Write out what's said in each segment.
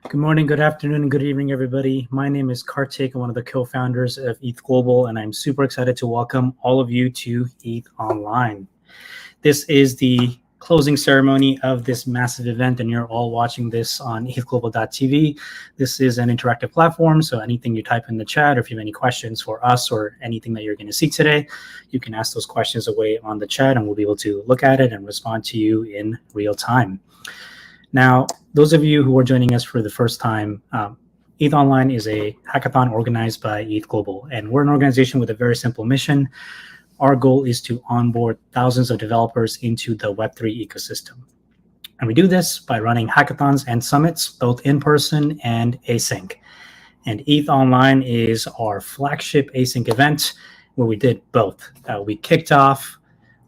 Good morning, good afternoon, and good evening, everybody. My name is Kartik. I'm one of the co-founders of ETH Global, and I'm super excited to welcome all of you to ETHOnline. This is the closing ceremony of this massive event, and you're all watching this on ethglobal.tv. This is an interactive platform, so anything you type in the chat, or if you have any questions for us or anything that you're going to see today, you can ask those questions away on the chat, and we'll be able to look at it and respond to you in real time. Now, those of you who are joining us for the first time, ETHOnline is a hackathon organized by ETH Global, and we're an organization with a very simple mission. Our goal is to onboard thousands of developers into the Web3 ecosystem. And we do this by running hackathons and summits, both in person and async. And ETHOnline is our flagship async event where we did both. We kicked off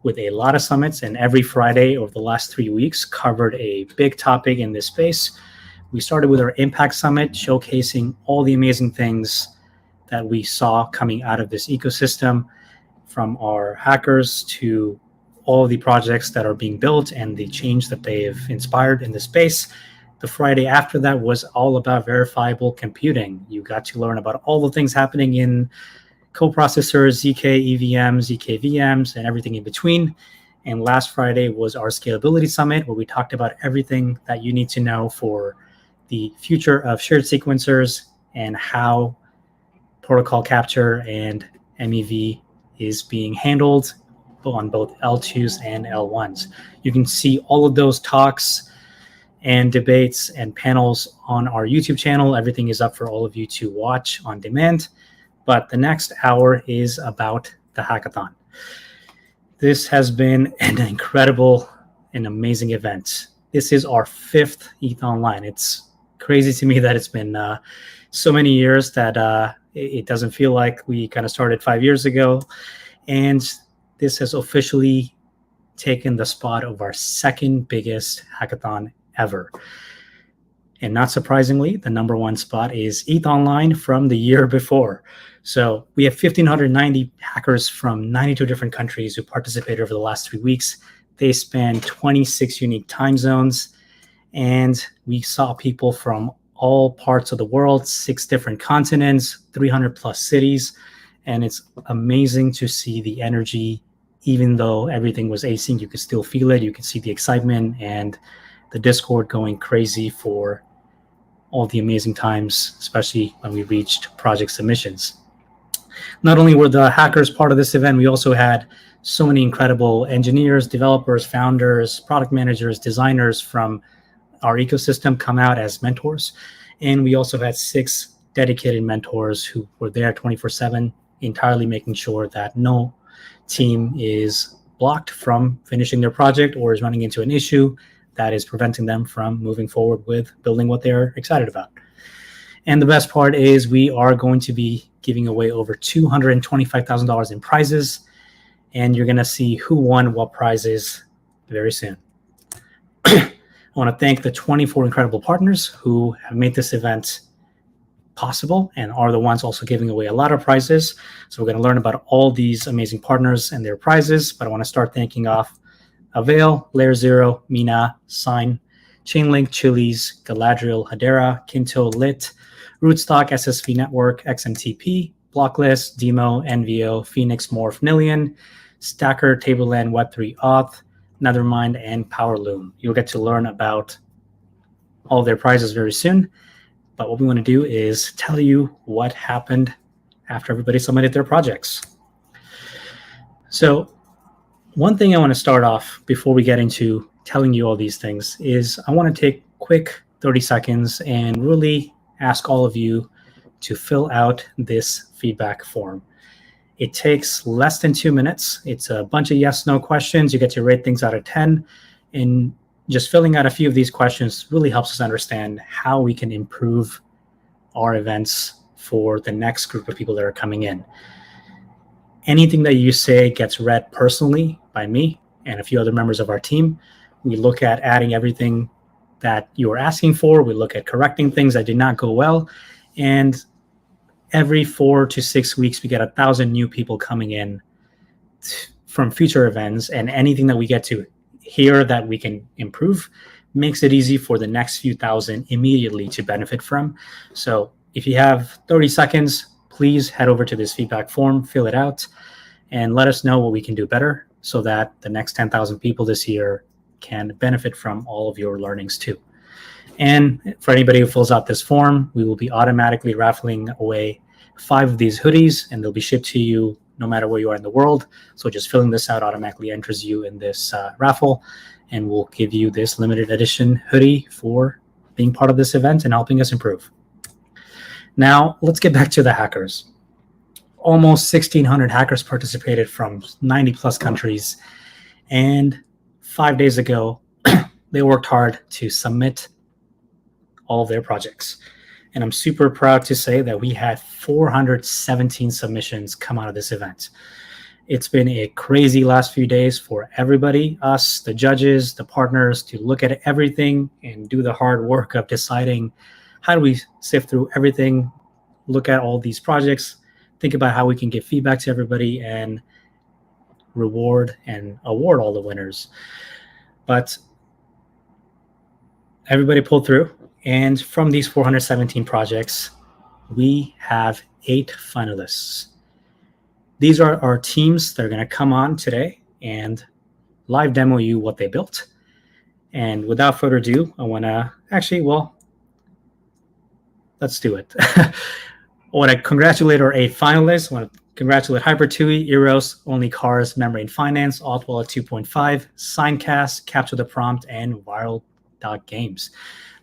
with a lot of summits, and every Friday over the last 3 weeks covered a big topic in this space. We started with our Impact Summit, showcasing all the amazing things that we saw coming out of this ecosystem, from our hackers to all the projects that are being built and the change that they have inspired in the space. The Friday after that was all about verifiable computing. You got to learn about all the things happening in coprocessors, ZK EVMs, ZK VMs, and everything in between. And last Friday was our Scalability Summit, where we talked about everything that you need to know for the future of shared sequencers and how protocol capture and MEV is being handled on both L2s and L1s. You can see all of those talks and debates and panels on our YouTube channel. Everything is up for all of you to watch on demand. But the next hour is about the hackathon. This has been an incredible and amazing event. This is our 5th ETHOnline. It's crazy to me that it's been so many years that it doesn't feel like we kind of started 5 years ago. And this has officially taken the spot of our second biggest hackathon ever. And not surprisingly, the number one spot is ETHOnline from the year before. So we have 1,590 hackers from 92 different countries who participated over the last 3 weeks. They span 26 unique time zones, and we saw people from all parts of the world, 6 different continents, 300 plus cities. And it's amazing to see the energy. Even though everything was async, you could still feel it. You could see the excitement and the Discord going crazy for all the amazing times, especially when we reached project submissions. Not only were the hackers part of this event, we also had so many incredible engineers, developers, founders, product managers, designers from our ecosystem come out as mentors. And we also had 6 dedicated mentors who were there 24/7, entirely making sure that no team is blocked from finishing their project or is running into an issue that is preventing them from moving forward with building what they're excited about. And the best part is we are going to be giving away over $225,000 in prizes, and you're going to see who won what prizes very soon. I want to thank the 24 incredible partners who have made this event possible and are the ones also giving away a lot of prizes. So we're going to learn about all these amazing partners and their prizes, but I want to start thanking off Avail, Layer Zero, Mina, Sign, Chainlink, Chili's, Galadriel, Hedera, Kinto, Lit, Rootstock, SSV Network, XMTP, Blocklist, Demo, NVO, Phoenix, Morph, Nillion, Stacker, Tableland, Web3 Auth, Nethermind, and Powerloom. You'll get to learn about all their prizes very soon. But what we want to do is tell you what happened after everybody submitted their projects. So one thing I want to start off before we get into telling you all these things is I want to take quick 30 seconds and really ask all of you to fill out this feedback form. It takes less than 2 minutes. It's a bunch of yes/no questions. You get to rate things out of 10. And just filling out a few of these questions really helps us understand how we can improve our events for the next group of people that are coming in. Anything that you say gets read personally by me and a few other members of our team. We look at adding everything that you are asking for. We look at correcting things that did not go well. And every 4 to 6 weeks, we get 1,000 new people coming in from future events, and anything that we get to hear that we can improve makes it easy for the next few thousand immediately to benefit from. So if you have 30 seconds, please head over to this feedback form, fill it out, and let us know what we can do better so that the next 10,000 people this year can benefit from all of your learnings too. And for anybody who fills out this form, we will be automatically raffling away 5 of these hoodies, and they'll be shipped to you no matter where you are in the world. So just filling this out automatically enters you in this raffle, and we'll give you this limited edition hoodie for being part of this event and helping us improve. Now, let's get back to the hackers. Almost 1,600 hackers participated from 90 plus countries, and 5 days ago, they worked hard to submit all of their projects. And I'm super proud to say that we had 417 submissions come out of this event. It's been a crazy last few days for everybody, us, the judges, the partners, to look at everything and do the hard work of deciding how do we sift through everything, look at all these projects, think about how we can give feedback to everybody and reward and award all the winners. But everybody pulled through. And from these 417 projects, we have 8 finalists. These are our teams that are going to come on today and live demo you what they built. And without further ado, I want to let's do it. I want to congratulate our 8 finalists. I want to congratulate Hypertui, Eros, OnlyCars, Membrane Finance, AuthWallet 2.5, SignCast, Capture the Prompt, and Viral.games.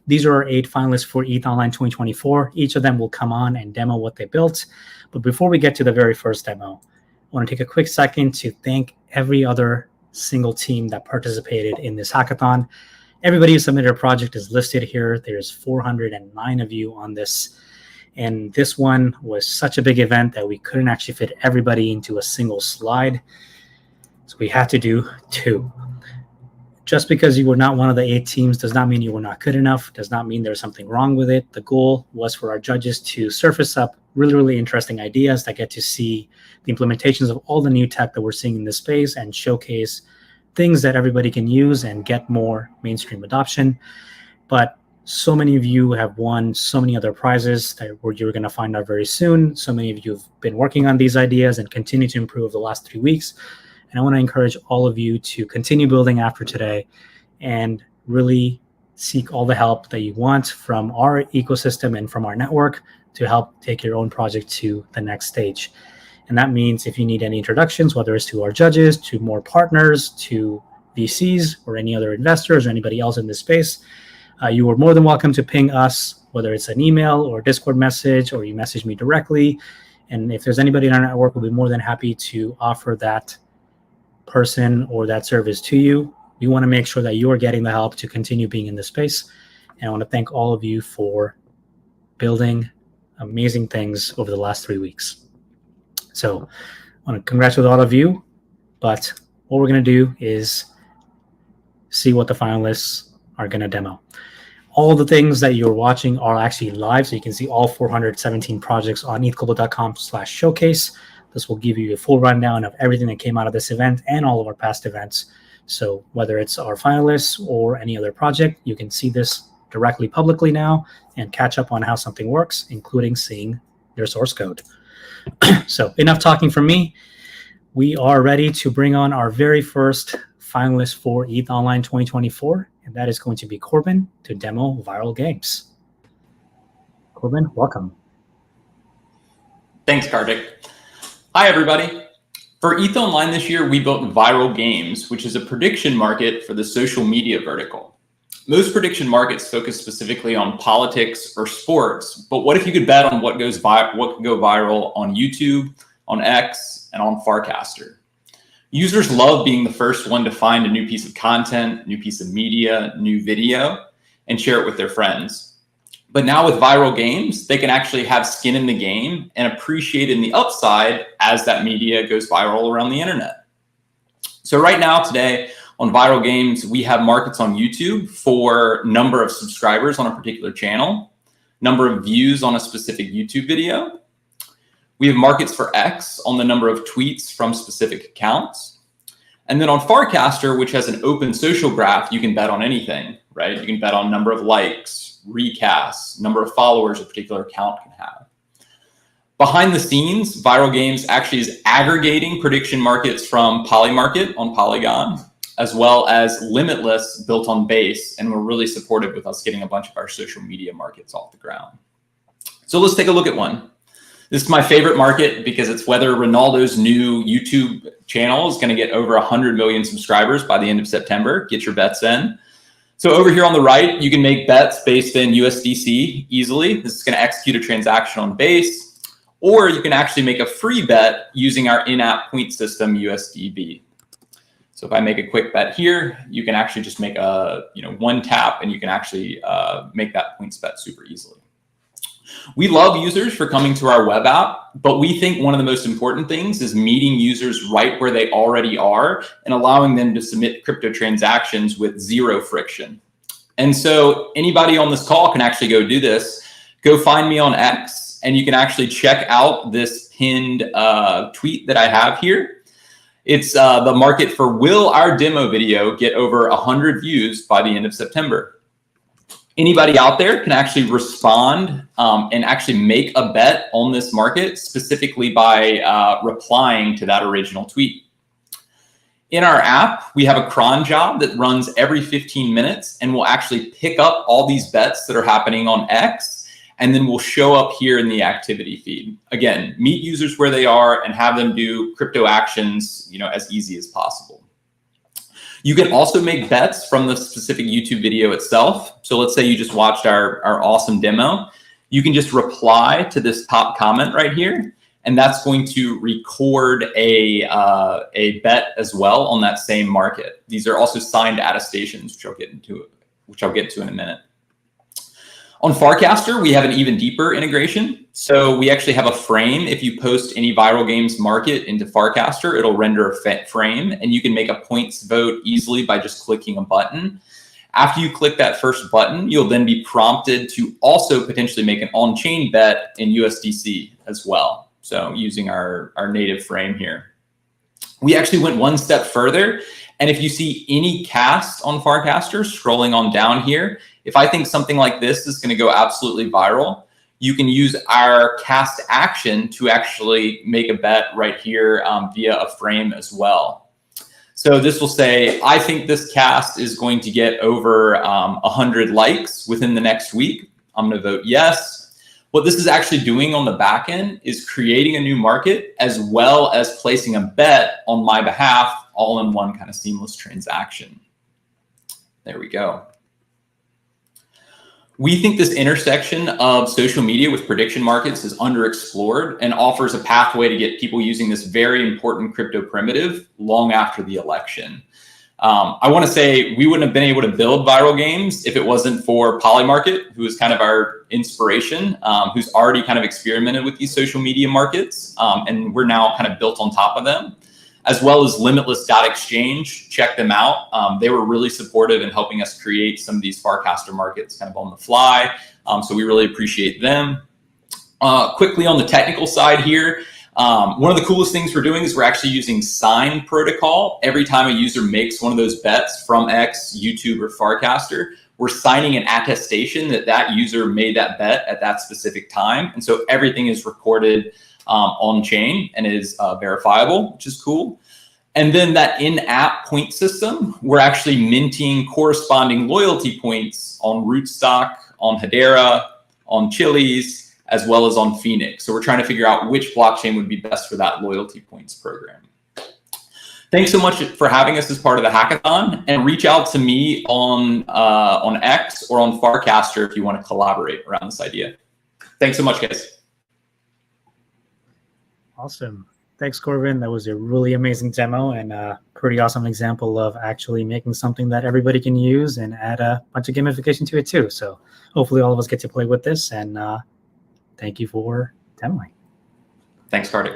These are our 8 finalists for ETHOnline 2024. Each of them will come on and demo what they built. But before we get to the very first demo, I want to take a quick second to thank every other single team that participated in this hackathon. Everybody who submitted a project is listed here. There's 409 of you on this. And this one was such a big event that we couldn't actually fit everybody into a single slide. So we had to do 2. Just because you were not one of the 8 teams does not mean you were not good enough, does not mean there's something wrong with it. The goal was for our judges to surface up really, really interesting ideas that get to see the implementations of all the new tech that we're seeing in this space and showcase things that everybody can use and get more mainstream adoption. But so many of you have won so many other prizes that you're going to find out very soon. So many of you have been working on these ideas and continue to improve the last 3 weeks. And I want to encourage all of you to continue building after today and really seek all the help that you want from our ecosystem and from our network to help take your own project to the next stage. And that means if you need any introductions, whether it's to our judges, to more partners, to VCs or any other investors or anybody else in this space, you are more than welcome to ping us, whether it's an email or Discord message, or you message me directly. And if there's anybody in our network, we'll be more than happy to offer that person or that service to you. We want to make sure that you are getting the help to continue being in this space. And I want to thank all of you for building amazing things over the last 3 weeks. So I want to congratulate all of you, but what we're going to do is see what the finalists are going to demo. All the things that you're watching are actually live, so you can see all 417 projects on ethglobal.com/showcase. This will give you a full rundown of everything that came out of this event and all of our past events. So whether it's our finalists or any other project, you can see this directly publicly now and catch up on how something works, including seeing their source code. So enough talking from me. We are ready to bring on our very first finalist for ETHOnline 2024, and that is going to be Corbin to demo Viral.games. Corbin, welcome. Thanks, Kartik. Hi, everybody. For ETHOnline this year, we built Viral.games, which is a prediction market for the social media vertical. Most prediction markets focus specifically on politics or sports, but what if you could bet on what could go viral on YouTube, on X, and on Farcaster? Users love being the first one to find a new piece of content, new piece of media, new video, and share it with their friends. But now with Viral.games, they can actually have skin in the game and appreciate in the upside as that media goes viral around the internet. So right now, today, on Viral.games, we have markets on YouTube for number of subscribers on a particular channel, number of views on a specific YouTube video. We have markets for X on the number of tweets from specific accounts. And then on Farcaster, which has an open social graph, you can bet on anything, right? You can bet on number of likes, recasts, number of followers a particular account can have. Behind the scenes, Viral.games actually is aggregating prediction markets from Polymarket on Polygon, as well as Limitless built on Base. And we're really supportive with us getting a bunch of our social media markets off the ground. So let's take a look at one. This is my favorite market because it's whether Ronaldo's new YouTube channel is going to get over 100 million subscribers by the end of September. Get your bets in. So over here on the right, you can make bets based in USDC easily. This is going to execute a transaction on Base, or you can actually make a free bet using our in-app point system, USDB. So if I make a quick bet here, you can actually just make a one tap and you can actually make that points bet super easily. We love users for coming to our web app, but we think one of the most important things is meeting users right where they already are and allowing them to submit crypto transactions with zero friction. And so anybody on this call can actually go do this. Go find me on X and you can actually check out this pinned tweet that I have here. It's the market for will our demo video get over 100 views by the end of September. Anybody out there can actually respond and actually make a bet on this market specifically by replying to that original tweet. In our app, we have a cron job that runs every 15 minutes and will actually pick up all these bets that are happening on X, and then will show up here in the activity feed. Again, meet users where they are and have them do crypto actions, as easy as possible. You can also make bets from the specific YouTube video itself. So let's say you just watched our awesome demo. You can just reply to this top comment right here, and that's going to record a bet as well on that same market. These are also signed attestations, which I'll get into which I'll get to in a minute. On Farcaster, we have an even deeper integration. So we actually have a frame. If you post any Viral Games market into Farcaster, it'll render a frame, and you can make a points vote easily by just clicking a button. After you click that first button, you'll then be prompted to also potentially make an on-chain bet in USDC as well. So using our native frame here. We actually went one step further. And if you see any cast on Farcaster scrolling on down here, if I think something like this is going to go absolutely viral, you can use our cast action to actually make a bet right here via a frame as well. So this will say, I think this cast is going to get over 100 likes within the next week. I'm going to vote yes. What this is actually doing on the back end is creating a new market as well as placing a bet on my behalf, all in one kind of seamless transaction. There we go. We think this intersection of social media with prediction markets is underexplored and offers a pathway to get people using this very important crypto primitive long after the election. I want to say we wouldn't have been able to build Viral Games if it wasn't for Polymarket, who is kind of our inspiration, who's already kind of experimented with these social media markets, and we're now kind of built on top of them, as well as Limitless.exchange. Check them out. They were really supportive in helping us create some of these Farcaster markets kind of on the fly. So we really appreciate them. Quickly on the technical side here, one of the coolest things we're doing is we're actually using Sign protocol. Every time a user makes one of those bets from X, YouTube, or Farcaster, we're signing an attestation that that user made that bet at that specific time. And so everything is recorded on chain and is verifiable, which is cool. And then that in-app point system, we're actually minting corresponding loyalty points on Rootstock, on Hedera, on Chiliz, as well as on Phoenix. So we're trying to figure out which blockchain would be best for that loyalty points program. Thanks so much for having us as part of the hackathon, and reach out to me on X or on Farcaster if you want to collaborate around this idea. Thanks so much, guys. Awesome. Thanks, Corbin. That was a really amazing demo and a pretty awesome example of actually making something that everybody can use and add a bunch of gamification to it too. So hopefully all of us get to play with this, and thank you for demoing. Thanks, Kartik.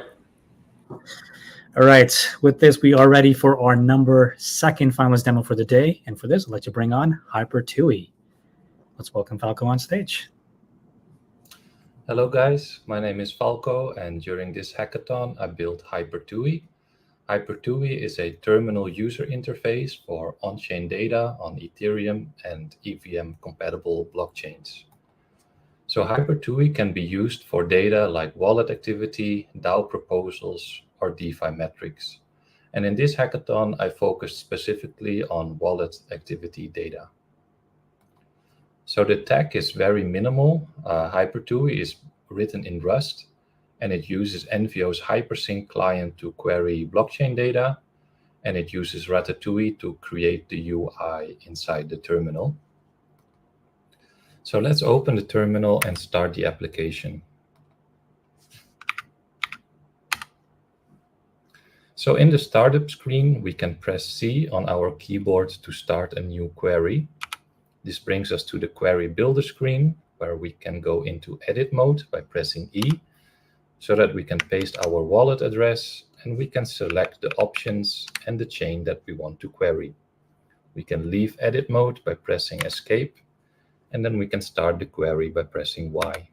All right. With this, we are ready for our second finalist demo for the day. And for this, I'd like to bring on Hypertui. Let's welcome Falco on stage. Hello guys, my name is Falco, and during this hackathon I built Hypertui. Hypertui is a terminal user interface for on-chain data on Ethereum and EVM compatible blockchains. So Hypertui can be used for data like wallet activity, DAO proposals, or DeFi metrics. And in this hackathon I focused specifically on wallet activity data. So the tech is very minimal. Hypertui is written in Rust, and it uses Envio's Hypersync client to query blockchain data, and it uses Ratatouille to create the UI inside the terminal. So let's open the terminal and start the application. So in the startup screen, we can press C on our keyboard to start a new query. This brings us to the query builder screen, where we can go into edit mode by pressing E, so that we can paste our wallet address, and we can select the options and the chain that we want to query. We can leave edit mode by pressing escape, and then we can start the query by pressing Y.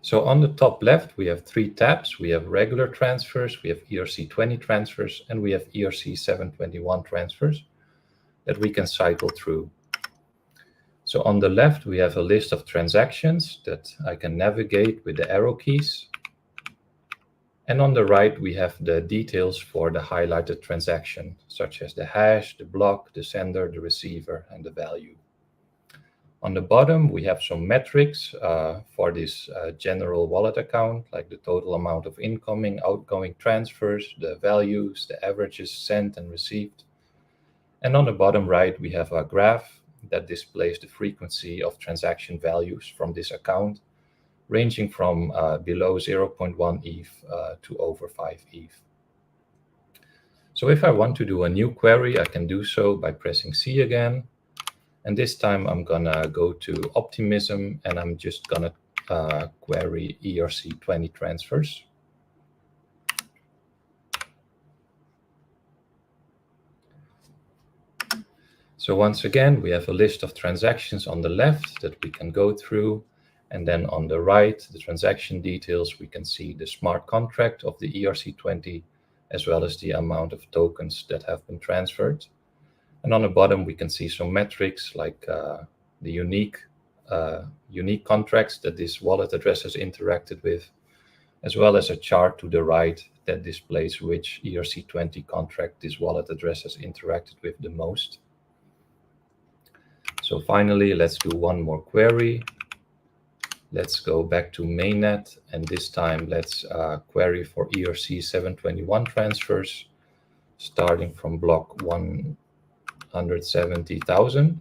So on the top left, we have three tabs. We have regular transfers, we have ERC20 transfers, and we have ERC721 transfers that we can cycle through. So on the left, we have a list of transactions that I can navigate with the arrow keys. And on the right, we have the details for the highlighted transaction, such as the hash, the block, the sender, the receiver, and the value. On the bottom, we have some metrics for this general wallet account, like the total amount of incoming, outgoing transfers, the values, the averages sent and received. And on the bottom right, we have a graph that displays the frequency of transaction values from this account, ranging from below 0.1 ETH to over 5 ETH. So if I want to do a new query, I can do so by pressing C again. And this time I'm gonna go to Optimism, and I'm just gonna query ERC20 transfers. So once again, we have a list of transactions on the left that we can go through. And then on the right, the transaction details, we can see the smart contract of the ERC20, as well as the amount of tokens that have been transferred. And on the bottom, we can see some metrics like the unique contracts that this wallet address has interacted with, as well as a chart to the right that displays which ERC20 contract this wallet address has interacted with the most. So finally, let's do one more query. Let's go back to mainnet, and this time let's query for ERC721 transfers, starting from block 170,000.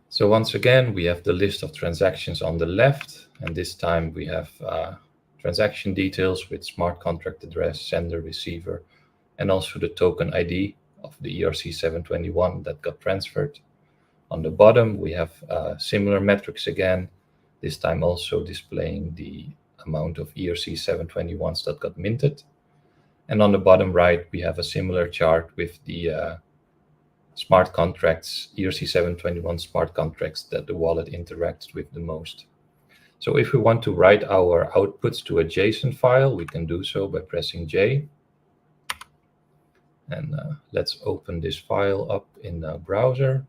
So once again, we have the list of transactions on the left, and this time we have transaction details with smart contract address, sender, receiver, and also the token ID of the ERC721 that got transferred. On the bottom, we have similar metrics again, this time also displaying the amount of ERC721s that got minted. And on the bottom right, we have a similar chart with the smart contracts, ERC721 smart contracts that the wallet interacts with the most. So if we want to write our outputs to a JSON file, we can do so by pressing J. And let's open this file up in the browser.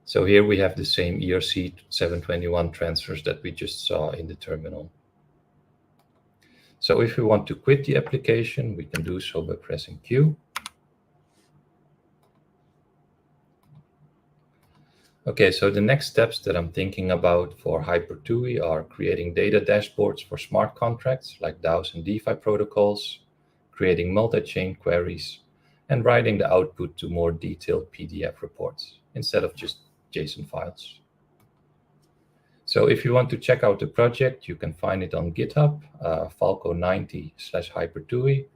So here we have the same ERC721 transfers that we just saw in the terminal. So if we want to quit the application, we can do so by pressing Q. Okay, so the next steps that I'm thinking about for Hypertui are creating data dashboards for smart contracts like DAOs and DeFi protocols, creating multi-chain queries, and writing the output to more detailed PDF reports instead of just JSON files. So if you want to check out the project, you can find it on GitHub, falco90/Hypertui.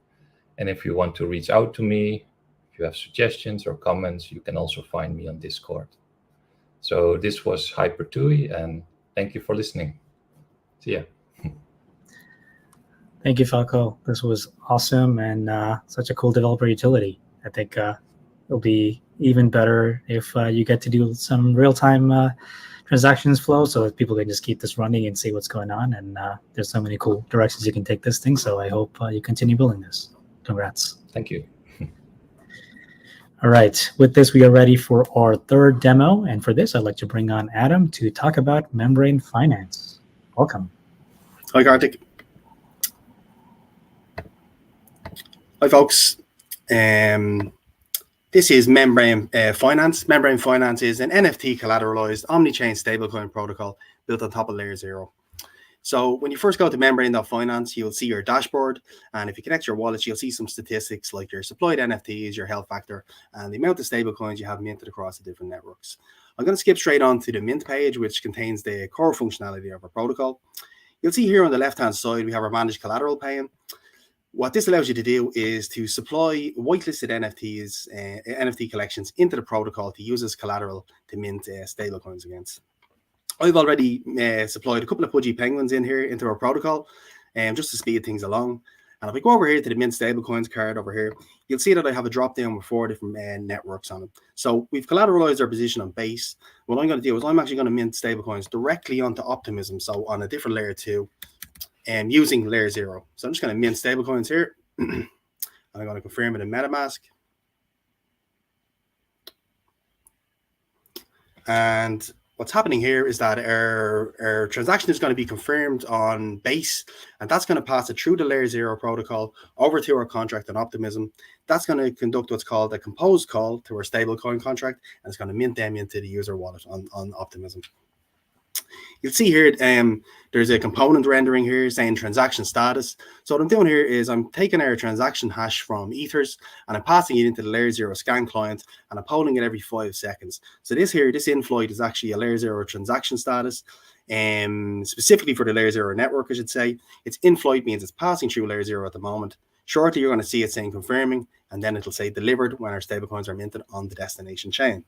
And if you want to reach out to me, if you have suggestions or comments, you can also find me on Discord. So this was Hypertui, and thank you for listening. See ya. Thank you, Falco. This was awesome and such a cool developer utility. I think it'll be even better if you get to do some real-time transactions flow, so that people can just keep this running and see what's going on. And there's so many cool directions you can take this thing. So I hope you continue building this. Congrats. Thank you. All right, with this, we are ready for our third demo. And for this, I'd like to bring on Adam to talk about membrane finance. Welcome. Hi, Kartik. Hi, folks. This is Membrane Finance. Membrane Finance is an NFT collateralized omni-chain stablecoin protocol built on top of Layer 0. So when you first go to Membrane.finance, you'll see your dashboard. And if you connect your wallets, you'll see some statistics like your supplied NFTs, your health factor, and the amount of stablecoins you have minted across the different networks. I'm going to skip straight on to the mint page, which contains the core functionality of our protocol. You'll see here on the left-hand side, we have our managed collateral pane. What this allows you to do is to supply whitelisted NFTs, NFT collections into the protocol to use as collateral to mint stablecoins against. I've already supplied a couple of pudgy penguins in here into our protocol, just to speed things along. And if we go over here to the mint stablecoins card over here, you'll see that I have a drop down with 4 different networks on it. So we've collateralized our position on base. What I'm going to do is I'm actually going to mint stablecoins directly onto Optimism, so on a different layer 2, and using layer 0. So I'm just going to mint stablecoins here. And I'm going to confirm it in MetaMask. And what's happening here is that our transaction is going to be confirmed on base, and that's going to pass it through the layer 0 protocol over to our contract on Optimism. That's going to conduct what's called a compose call to our stablecoin contract, and it's going to mint them into the user wallet on Optimism. You'll see here, there's a component rendering here saying transaction status. So what I'm doing here is I'm taking our transaction hash from Ethers and I'm passing it into the layer 0 scan client and I'm polling it every 5 seconds. So this infloid is actually a layer 0 transaction status, specifically for the layer 0 network, I should say. It's infloid means it's passing through layer 0 at the moment. Shortly, you're going to see it saying confirming, and then it'll say delivered when our stablecoins are minted on the destination chain.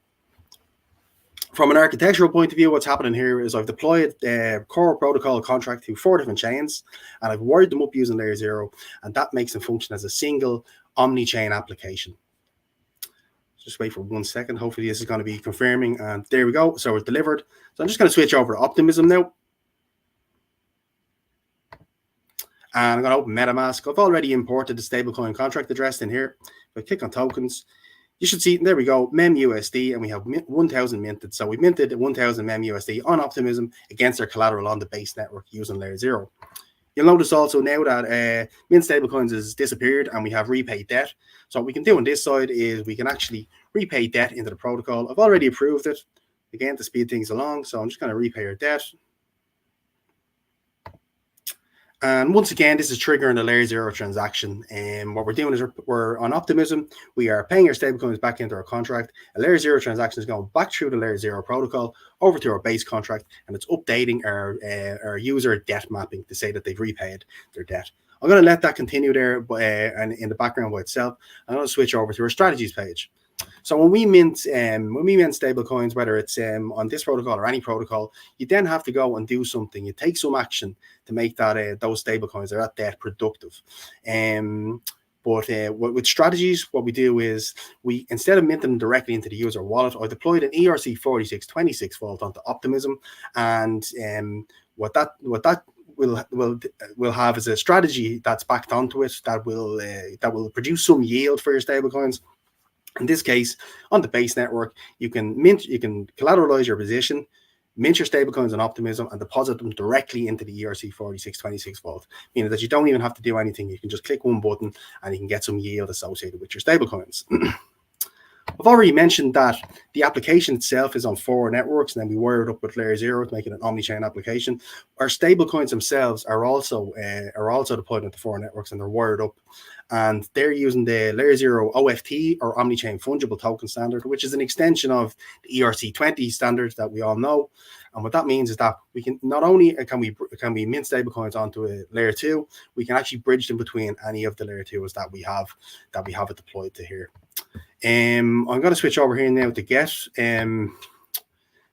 From an architectural point of view, what's happening here is I've deployed a core protocol contract to 4 different chains, and I've wired them up using layer 0, and that makes them function as a single omni-chain application. Just wait for 1 second. Hopefully this is going to be confirming, and there we go. So it's delivered. So I'm just going to switch over to Optimism now. And I'm going to open MetaMask. I've already imported the stablecoin contract address in here. If I click on tokens, you should see, there we go, MEM-USD, and we have 1,000 minted. So we minted 1,000 MEM-USD on Optimism against our collateral on the base network using layer 0. You'll notice also now that mint stablecoins has disappeared and we have repaid debt. So what we can do on this side is we can actually repay debt into the protocol. I've already approved it, again, to speed things along. So I'm just going to repay our debt. And once again, this is triggering a layer 0 transaction. And what we're doing is we're on Optimism. We are paying our stablecoins back into our contract. A layer 0 transaction is going back through the layer 0 protocol over to our base contract, and it's updating our user debt mapping to say that they've repaid their debt. I'm going to let that continue there, and in the background by itself. I'm going to switch over to our strategies page. So when we mint stablecoins, whether it's on this protocol or any protocol, you then have to go and do something. You take some action to make that those stablecoins are at that productive. But with strategies, what we do is we, instead of minting them directly into the user wallet, I deployed an ERC4626 vault onto Optimism, and what that will have is a strategy that's backed onto it that will produce some yield for your stablecoins. In this case, on the base network, you can collateralize your position, mint your stablecoins on Optimism, and deposit them directly into the ERC4626 vault, meaning that you don't even have to do anything. You can just click one button and you can get some yield associated with your stablecoins. I've already mentioned that the application itself is on 4 networks, and then we wire it up with layer 0 to make it an omni-chain application. Our stablecoins themselves are also deployed into 4 networks, and they're wired up, and they're using the layer 0 OFT, or omni-chain fungible token standard, which is an extension of the ERC20 standard that we all know. And what that means is that we can not only can we mint stablecoins onto a layer 2, we can actually bridge them between any of the layer 2s that we have it deployed to here. I'm going to switch over here now to Get.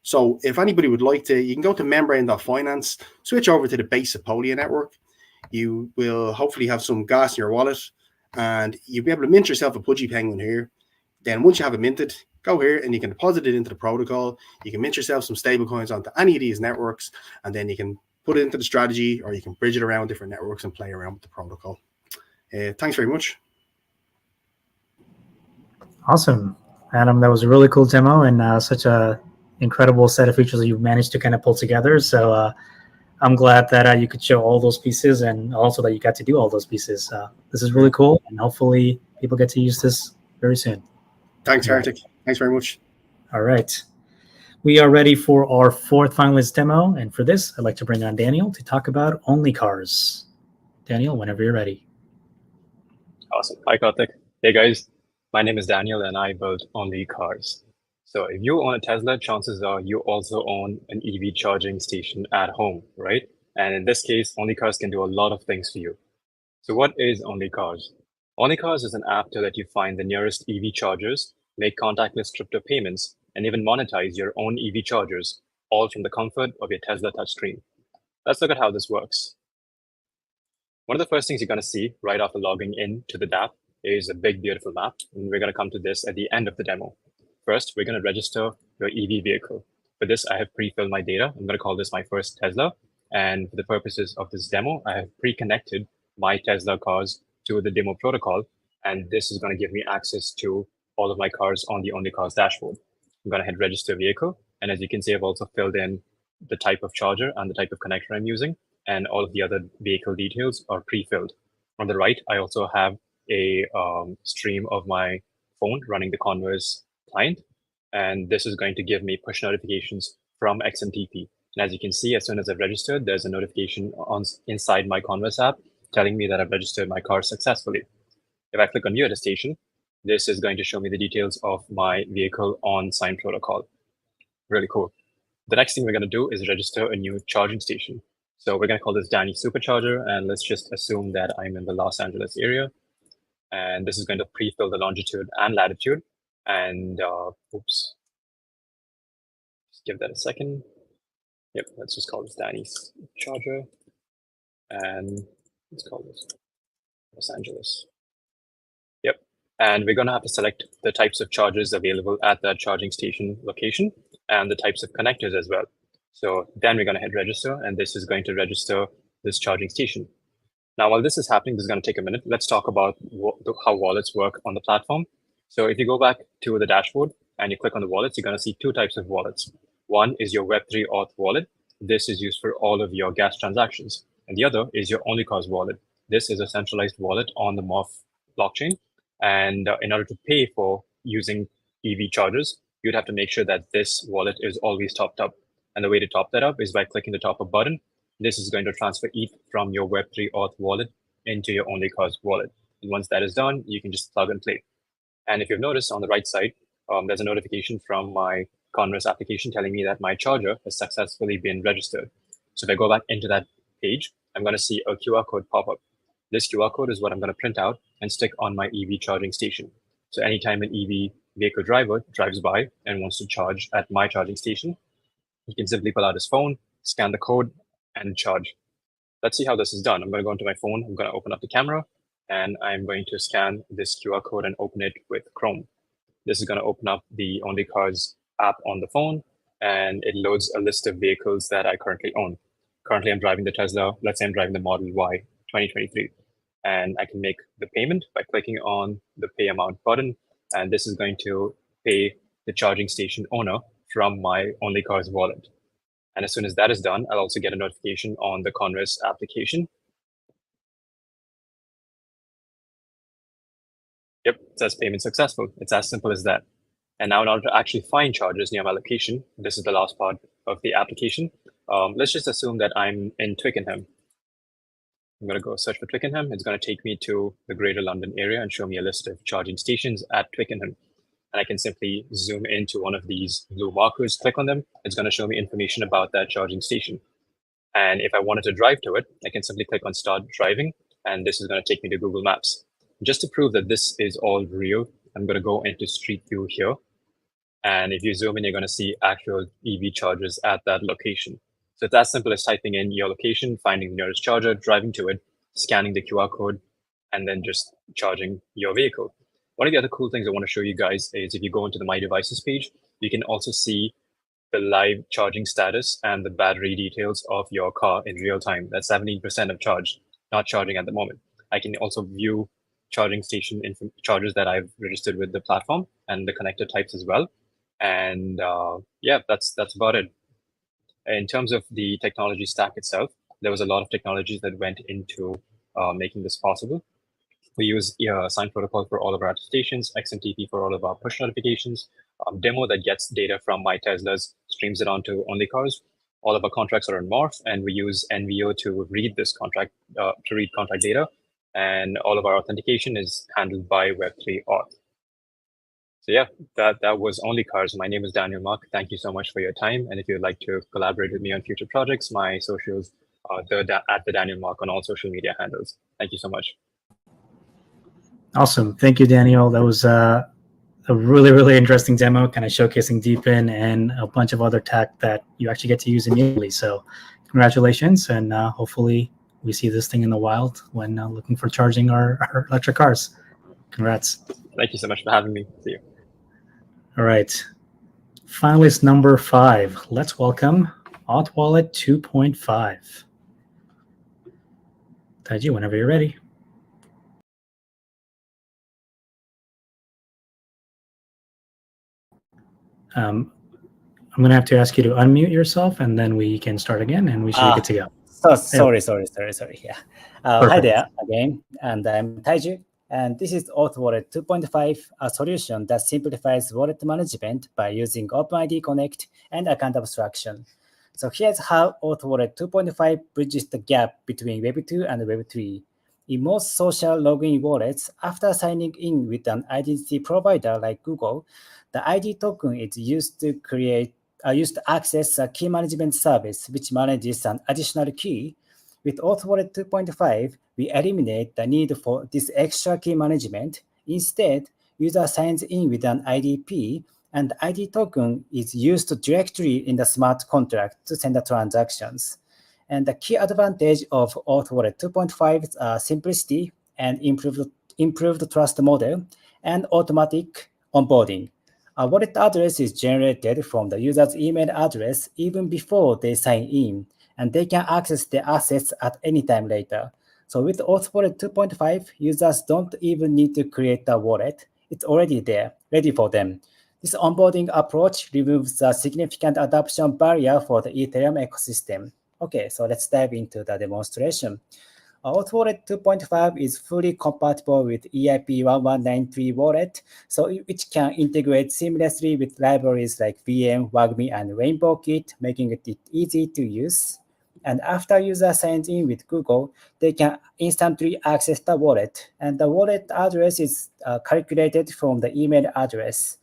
So if anybody would like to, you can go to membrane.finance, switch over to the base Sepolia network. You will hopefully have some gas in your wallet, and you'll be able to mint yourself a Pudgy Penguin here. Then once you have it minted, go here and you can deposit it into the protocol. You can mint yourself some stable coins onto any of these networks, and then you can put it into the strategy, or you can bridge it around different networks and play around with the protocol. Thanks very much. Awesome, Adam. That was a really cool demo, and such a incredible set of features that you've managed to kind of pull together. So I'm glad that you could show all those pieces, and also that you got to do all those pieces. This is really cool, and hopefully people get to use this very soon. Thanks, Hartik. Thanks very much. All right. We are ready for our 4th finalist demo, and for this, I'd like to bring on Daniel to talk about OnlyCars. Daniel, whenever you're ready. Awesome. Hi, Karthik. Hey, guys. My name is Daniel, and I build OnlyCars. So if you own a Tesla, chances are you also own an EV charging station at home, right? And in this case, OnlyCars can do a lot of things for you. So what is OnlyCars? OnlyCars is an app to let you find the nearest EV chargers, make contactless crypto payments, and even monetize your own EV chargers, all from the comfort of your Tesla touchscreen. Let's look at how this works. One of the first things you're going to see right after logging in to the dApp is a big, beautiful map. And we're going to come to this at the end of the demo. First, we're going to register your EV vehicle. For this, I have pre-filled my data. I'm going to call this my first Tesla. And for the purposes of this demo, I have pre-connected my Tesla cars to the demo protocol. And this is going to give me access to all of my cars on the OnlyCars dashboard. I'm going to hit register vehicle. And as you can see, I've also filled in the type of charger and the type of connector I'm using. And all of the other vehicle details are pre-filled. On the right, I also have a stream of my phone running the Converse client. And this is going to give me push notifications from XMTP. And as you can see, as soon as I've registered, there's a notification inside my Converse app telling me that I've registered my car successfully. If I click on View at a station, this is going to show me the details of my vehicle on Sign protocol. Really cool. The next thing we're going to do is register a new charging station. So we're going to call this Danny Supercharger, and let's just assume that I'm in the Los Angeles area. And this is going to pre-fill the longitude and latitude. And oops, just give that a second. Yep, let's just call this Danny's Charger. And let's call this Los Angeles. Yep, and we're going to have to select the types of chargers available at that charging station location and the types of connectors as well. So then we're going to hit register, and this is going to register this charging station. Now, while this is happening, this is going to take a minute. Let's talk about how wallets work on the platform. So if you go back to the dashboard and you click on the wallets, you're going to see two types of wallets. One is your Web3 Auth wallet. This is used for all of your gas transactions. And the other is your OnlyCars wallet. This is a centralized wallet on the Morph blockchain. And in order to pay for using EV chargers, you'd have to make sure that this wallet is always topped up. And the way to top that up is by clicking the top up button. This is going to transfer ETH from your Web3 Auth wallet into your OnlyCars wallet. And once that is done, you can just plug and play. And if you've noticed on the right side, there's a notification from my Converse application telling me that my charger has successfully been registered. So if I go back into that page, I'm going to see a QR code pop up. This QR code is what I'm going to print out and stick on my EV charging station. So anytime an EV vehicle driver drives by and wants to charge at my charging station, he can simply pull out his phone, scan the code, and charge. Let's see how this is done. I'm going to go into my phone. I'm going to open up the camera, and I'm going to scan this QR code and open it with Chrome. This is going to open up the OnlyCars app on the phone, and it loads a list of vehicles that I currently own. Currently, I'm driving the Tesla. Let's say I'm driving the Model Y 2023. And I can make the payment by clicking on the pay amount button. And this is going to pay the charging station owner from my OnlyCars wallet. And as soon as that is done, I'll also get a notification on the Converse application. Yep, it says payment successful. It's as simple as that. And now in order to actually find chargers near my location, this is the last part of the application. Let's just assume that I'm in Twickenham. I'm going to go search for Twickenham. It's going to take me to the Greater London area and show me a list of charging stations at Twickenham. And I can simply zoom into one of these blue markers, click on them. It's going to show me information about that charging station. And if I wanted to drive to it, I can simply click on Start Driving, and this is going to take me to Google Maps. Just to prove that this is all real, I'm going to go into Street View here. And if you zoom in, you're going to see actual EV chargers at that location. So it's as simple as typing in your location, finding the nearest charger, driving to it, scanning the QR code, and then just charging your vehicle. One of the other cool things I want to show you guys is if you go into the My Devices page, you can also see the live charging status and the battery details of your car in real time. That's 17% of charge, not charging at the moment. I can also view charging station chargers that I've registered with the platform and the connector types as well. And yeah, that's about it. In terms of the technology stack itself, there was a lot of technologies that went into making this possible. We use Sign protocol for all of our attestations, XMTP for all of our push notifications, Demo that gets data from my Teslas, streams it onto OnlyCars. All of our contracts are in Morph, and we use NVO to read this contract, to read contract data. And all of our authentication is handled by Web3 Auth. So yeah, that was OnlyCars. My name is Daniel Mark. Thank you so much for your time. And if you'd like to collaborate with me on future projects, my socials are at the Daniel Mark on all social media handles. Thank you so much. Awesome. Thank you, Daniel. That was a really, really interesting demo, kind of showcasing Deepin and a bunch of other tech that you actually get to use immediately. So congratulations. And hopefully we see this thing in the wild when looking for charging our electric cars. Congrats. Thank you so much for having me. See you. All right. Finalist number 5. Let's welcome AuthWallet 2.5. Taiji, whenever you're ready. I'm going to have to ask you to unmute yourself, and then we can start again, and we should be good to go. So sorry. Yeah. Hi there again, and I'm Taiju, and this is AuthWallet 2.5, a solution that simplifies wallet management by using OpenID Connect and account abstraction. So here's how AuthWallet 2.5 bridges the gap between Web 2 and Web 3. In most social login wallets, after signing in with an identity provider like Google, the ID token is used to access a key management service which manages an additional key. With AuthWallet 2.5, we eliminate the need for this extra key management. Instead, user signs in with an IDP, and the ID token is used directly in the smart contract to send the transactions. And the key advantage of AuthWallet 2.5 is simplicity and improved trust model and automatic onboarding. A wallet address is generated from the user's email address even before they sign in, and they can access the assets at any time later. So with AuthWallet 2.5, users don't even need to create a wallet. It's already there, ready for them. This onboarding approach removes a significant adoption barrier for the Ethereum ecosystem. Okay, so let's dive into the demonstration. AuthWallet 2.5 is fully compatible with EIP 1193 wallet, so which can integrate seamlessly with libraries like VM, WAGMI, and RainbowKit, making it easy to use. And after user signs in with Google, they can instantly access the wallet, and the wallet address is calculated from the email address.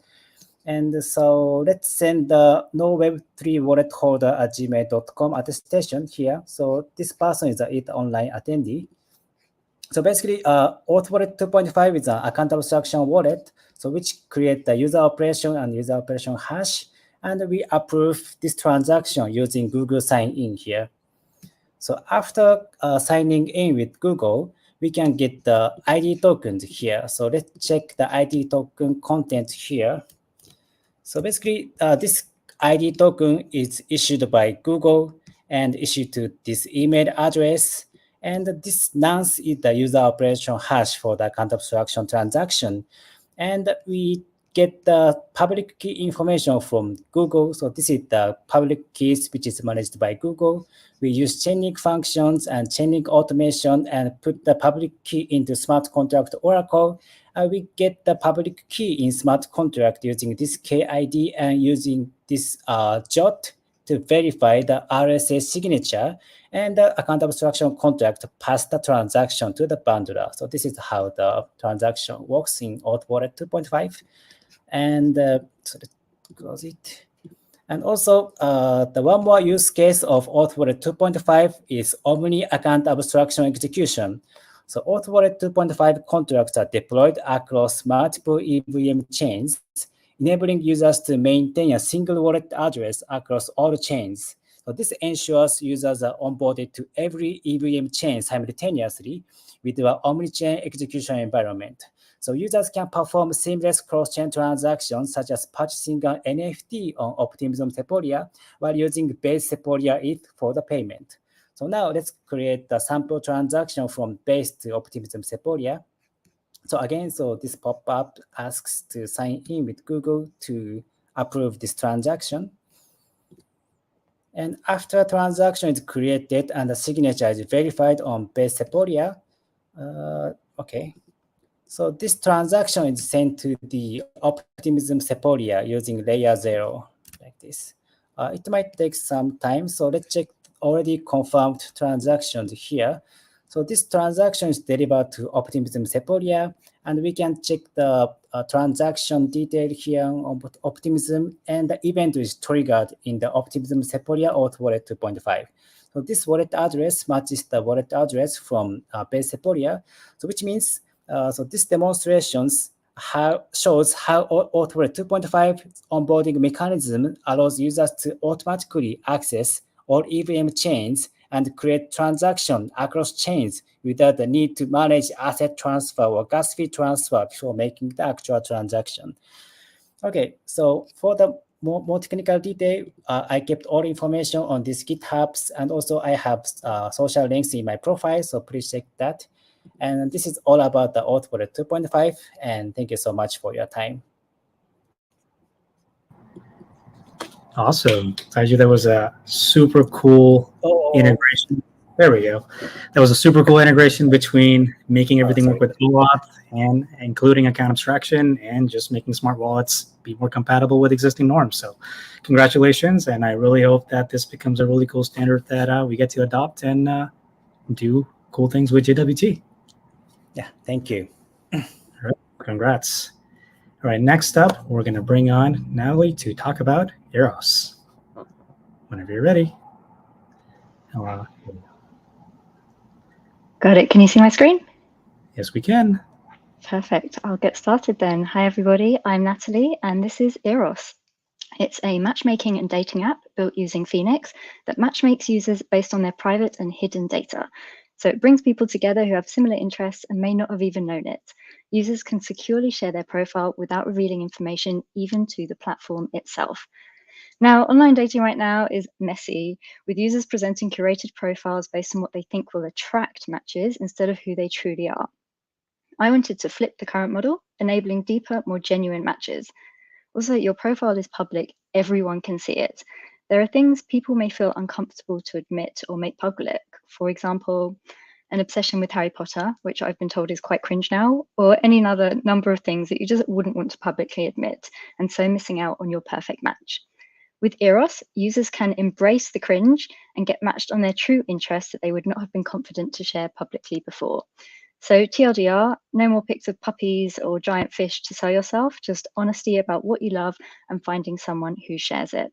And so let's send the no Web3 wallet holder at gmail.com attestation here. So this person is an ETHOnline attendee. So basically, AuthWallet 2.5 is an account abstraction wallet, so which create the user operation and user operation hash, and we approve this transaction using Google sign-in here. So after signing in with Google, we can get the ID tokens here. So let's check the ID token content here. So basically, this ID token is issued by Google and issued to this email address. And this nonce is the user operation hash for the account abstraction transaction. And we get the public key information from Google. So this is the public keys, which is managed by Google. We use chaining functions and chaining automation and put the public key into smart contract Oracle. We get the public key in smart contract using this KID and using this JOT to verify the RSA signature, and the account abstraction contract pass the transaction to the bundler. So this is how the transaction works in AuthWallet 2.5. And so let's close it. And also, the one more use case of AuthWallet 2.5 is Omni account abstraction execution. So AuthWallet 2.5 contracts are deployed across multiple EVM chains, enabling users to maintain a single wallet address across all chains. So this ensures users are onboarded to every EVM chain simultaneously with an omni-chain execution environment. So users can perform seamless cross-chain transactions such as purchasing an NFT on Optimism Sepolia while using base Sepolia ETH for the payment. So now let's create the sample transaction from base to Optimism Sepolia. So again, so this pop-up asks to sign in with Google to approve this transaction. And after transaction is created and the signature is verified on base Sepolia, okay. So this transaction is sent to the Optimism Sepolia using layer 0, like this. It might take some time, so let's check already confirmed transactions here. So this transaction is delivered to Optimism Sepolia, and we can check the transaction detail here on Optimism, and the event is triggered in the Optimism Sepolia AuthWallet 2.5. So this wallet address matches the wallet address from base Sepolia, so which means so this demonstrations shows how AuthWallet 2.5 onboarding mechanism allows users to automatically access all EVM chains and create transactions across chains without the need to manage asset transfer or gas fee transfer before making the actual transaction. Okay, so for the more technical detail, I kept all information on these GitHubs, and also I have social links in my profile, so please check that. And this is all about the AuthWallet 2.5, and thank you so much for your time. Awesome. Taiju, that was a super cool integration. There we go. That was a super cool integration between making everything work with OAuth and including account abstraction and just making smart wallets be more compatible with existing norms. So congratulations. And I really hope that this becomes a really cool standard that we get to adopt and do cool things with JWT. Yeah, thank you. All right, congrats. All right, next up, we're going to bring on Natalie to talk about Eros. Whenever you're ready. Got it. Can you see my screen? Yes, we can. Perfect. I'll get started then. Hi, everybody. I'm Natalie, and this is Eros. It's a matchmaking and dating app built using Phoenix that matchmakes users based on their private and hidden data. So it brings people together who have similar interests and may not have even known it. Users can securely share their profile without revealing information, even to the platform itself. Now, online dating right now is messy, with users presenting curated profiles based on what they think will attract matches instead of who they truly are. I wanted to flip the current model, enabling deeper, more genuine matches. Also, your profile is public, everyone can see it. There are things people may feel uncomfortable to admit or make public. For example, an obsession with Harry Potter, which I've been told is quite cringe now, or any other number of things that you just wouldn't want to publicly admit, and so missing out on your perfect match. With Eros, users can embrace the cringe and get matched on their true interests that they would not have been confident to share publicly before. So TLDR, no more pics of puppies or giant fish to sell yourself, just honesty about what you love and finding someone who shares it.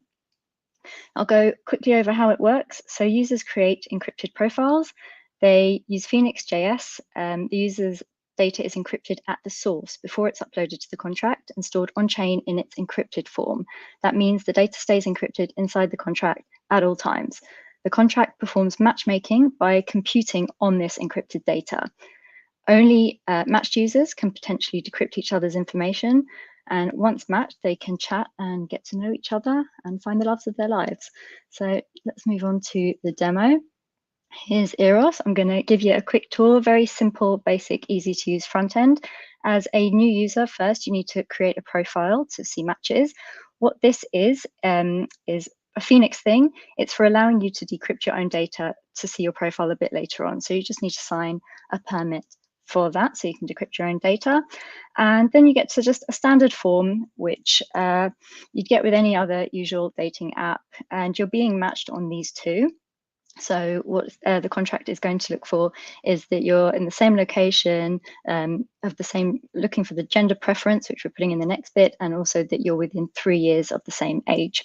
I'll go quickly over how it works. So users create encrypted profiles. They use Phoenix.js. The user's data is encrypted at the source before it's uploaded to the contract and stored on-chain in its encrypted form. That means the data stays encrypted inside the contract at all times. The contract performs matchmaking by computing on this encrypted data. Only matched users can potentially decrypt each other's information. And once matched, they can chat and get to know each other and find the loves of their lives. So let's move on to the demo. Here's Eros. I'm going to give you a quick tour, very simple, basic, easy to use front end. As a new user, first you need to create a profile to see matches. What this is a Phoenix thing. It's for allowing you to decrypt your own data to see your profile a bit later on. So you just need to sign a permit for that so you can decrypt your own data. And then you get to just a standard form, which you'd get with any other usual dating app. And you're being matched on these two. So what the contract is going to look for is that you're in the same location, of the same, looking for the gender preference, which we're putting in the next bit, and also that you're within 3 years of the same age.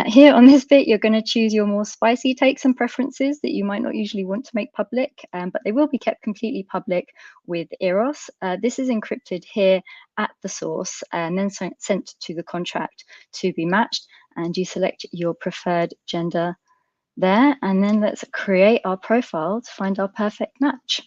Here on this bit, you're going to choose your more spicy takes and preferences that you might not usually want to make public, but they will be kept completely public with Eros. This is encrypted here at the source and then sent to the contract to be matched, and you select your preferred gender there, and then let's create our profile to find our perfect match.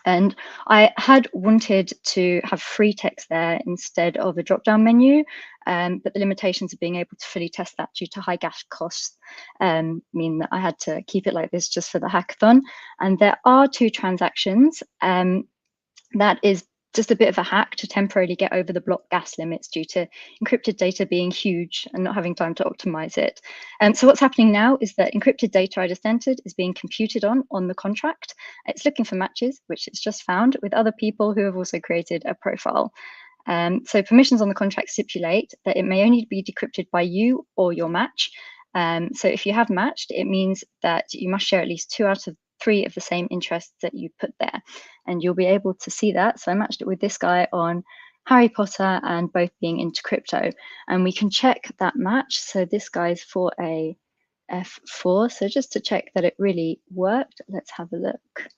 And I had wanted to have free text there instead of a drop-down menu, but the limitations of being able to fully test that due to high gas costs mean that I had to keep it like this just for the hackathon. And there are 2 transactions. That is just a bit of a hack to temporarily get over the block gas limits due to encrypted data being huge and not having time to optimize it. So what's happening now is that encrypted data I just entered is being computed on the contract. It's looking for matches, which it's just found, with other people who have also created a profile. So permissions on the contract stipulate that it may only be decrypted by you or your match. So if you have matched, it means that you must share at least 2 out of 3 of the same interests that you put there, and you'll be able to see that. So I matched it with this guy on Harry Potter and both being into crypto, and we can check that match. So this guy's for a F4. So just to check that it really worked, let's have a look.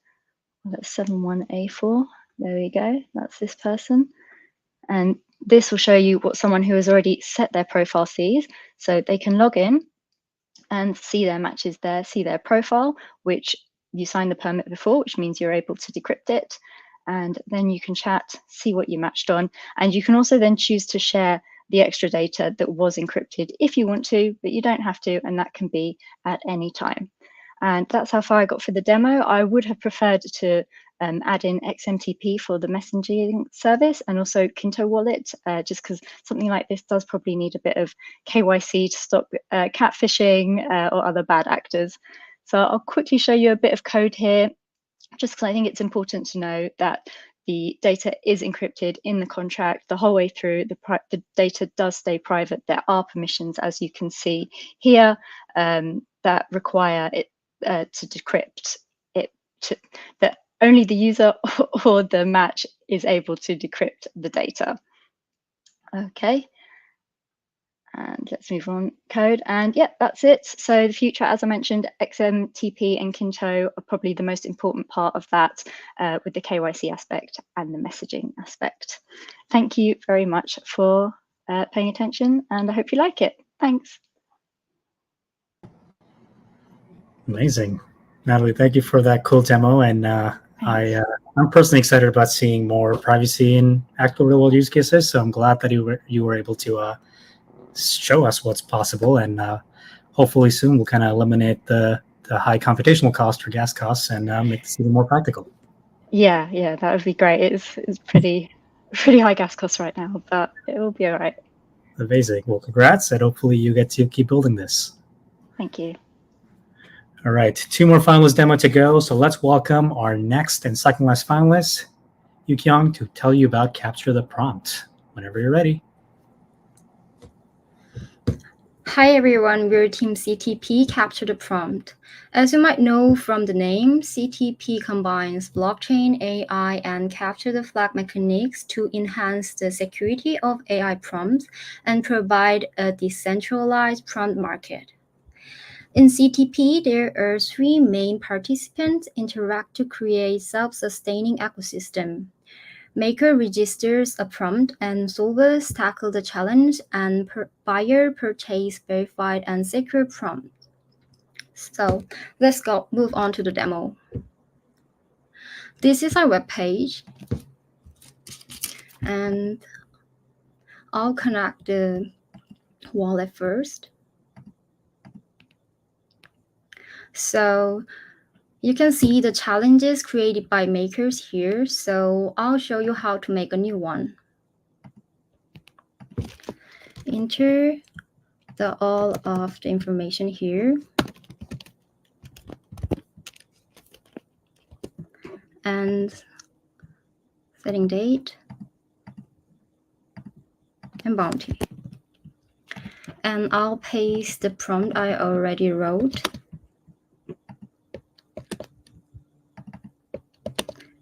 Well, that's 71A4. There we go. That's this person. And this will show you what someone who has already set their profile sees. So they can log in and see their matches there, see their profile, which you signed the permit before, which means you're able to decrypt it. And then you can chat, see what you matched on. And you can also then choose to share the extra data that was encrypted if you want to, but you don't have to, and that can be at any time. And that's how far I got for the demo. I would have preferred to add in XMTP for the messaging service and also Kinto Wallet, just because something like this does probably need a bit of KYC to stop catfishing or other bad actors. So I'll quickly show you a bit of code here, just because I think it's important to know that the data is encrypted in the contract the whole way through. The data does stay private. There are permissions, as you can see here, that require it to decrypt it, that only the user or the match is able to decrypt the data. Okay. And let's move on code. And yeah, that's it. So the future, as I mentioned, XMTP and Kinto are probably the most important part of that, with the KYC aspect and the messaging aspect. Thank you very much for paying attention, and I hope you like it. Thanks. Amazing. Natalie, thank you for that cool demo. And I'm personally excited about seeing more privacy in actual real world use cases. So I'm glad that you were able to show us what's possible, and hopefully soon we'll kind of eliminate the high computational cost or gas costs and make this even more practical. Yeah, that would be great. It's pretty high gas costs right now, but it will be all right. Amazing. Well, congrats, and hopefully you get to keep building this. Thank you. All right, 2 more finalist demo to go. So let's welcome our next and second last finalist, Yukyong, to tell you about Capture the Prompt. Whenever you're ready. Hi everyone, we're Team CTP Capture the Prompt. As you might know from the name, CTP combines blockchain, AI, and capture the flag mechanics to enhance the security of AI prompts and provide a decentralized prompt market. In CTP, there are 3 main participants interact to create self-sustaining ecosystem. Maker registers a prompt and solvers tackle the challenge, and buyer purchase verified and secure prompt. So let's move on to the demo. This is our web page, and I'll connect the wallet first. So you can see the challenges created by makers here, so I'll show you how to make a new one. Enter all of the information here. And setting date and bounty. And I'll paste the prompt I already wrote.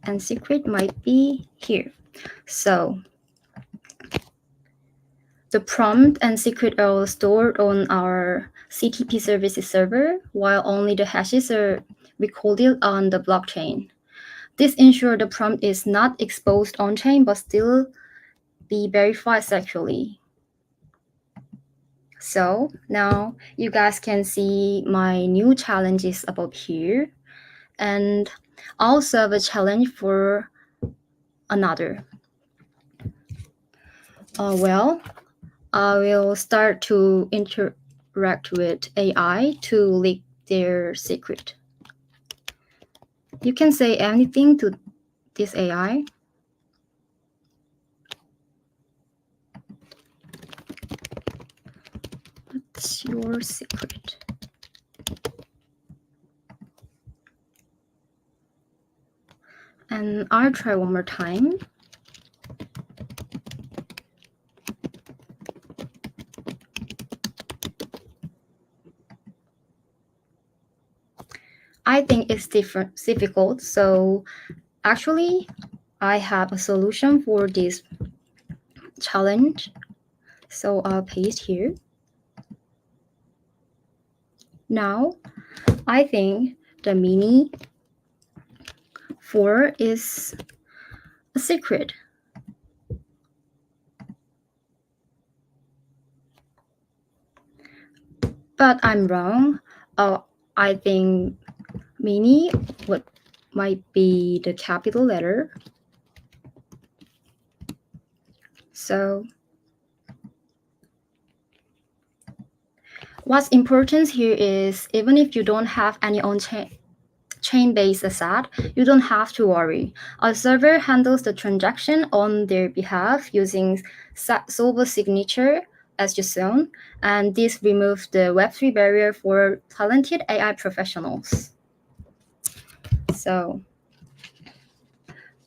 And secret might be here. So the prompt and secret are stored on our CTP services server, while only the hashes are recorded on the blockchain. This ensures the prompt is not exposed on-chain, but still be verified securely. So now you guys can see my new challenges above here, and I'll serve a challenge for another. Well, I will start to interact with AI to leak their secret. You can say anything to this AI. What's your secret? And I'll try one more time. I think it's difficult, so actually I have a solution for this challenge. So I'll paste here. Now, I think the mini 4 is a secret. But I'm wrong. I think mini might be the capital letter. So what's important here is even if you don't have any chain-based asset, you don't have to worry. Our server handles the transaction on their behalf using solver signature as just shown, and this removes the Web3 barrier for talented AI professionals. So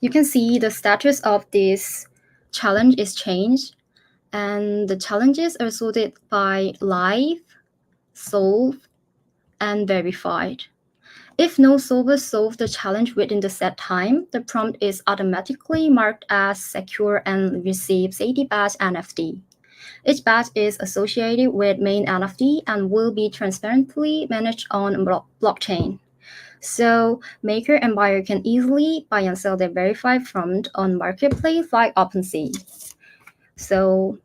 you can see the status of this challenge is changed, and the challenges are sorted by live, solved, and verified. If no solver solves the challenge within the set time, the prompt is automatically marked as secure and receives 80 badge NFT. Each badge is associated with main NFT and will be transparently managed on blockchain. So maker and buyer can easily buy and sell their verified prompt on marketplace like OpenSea. So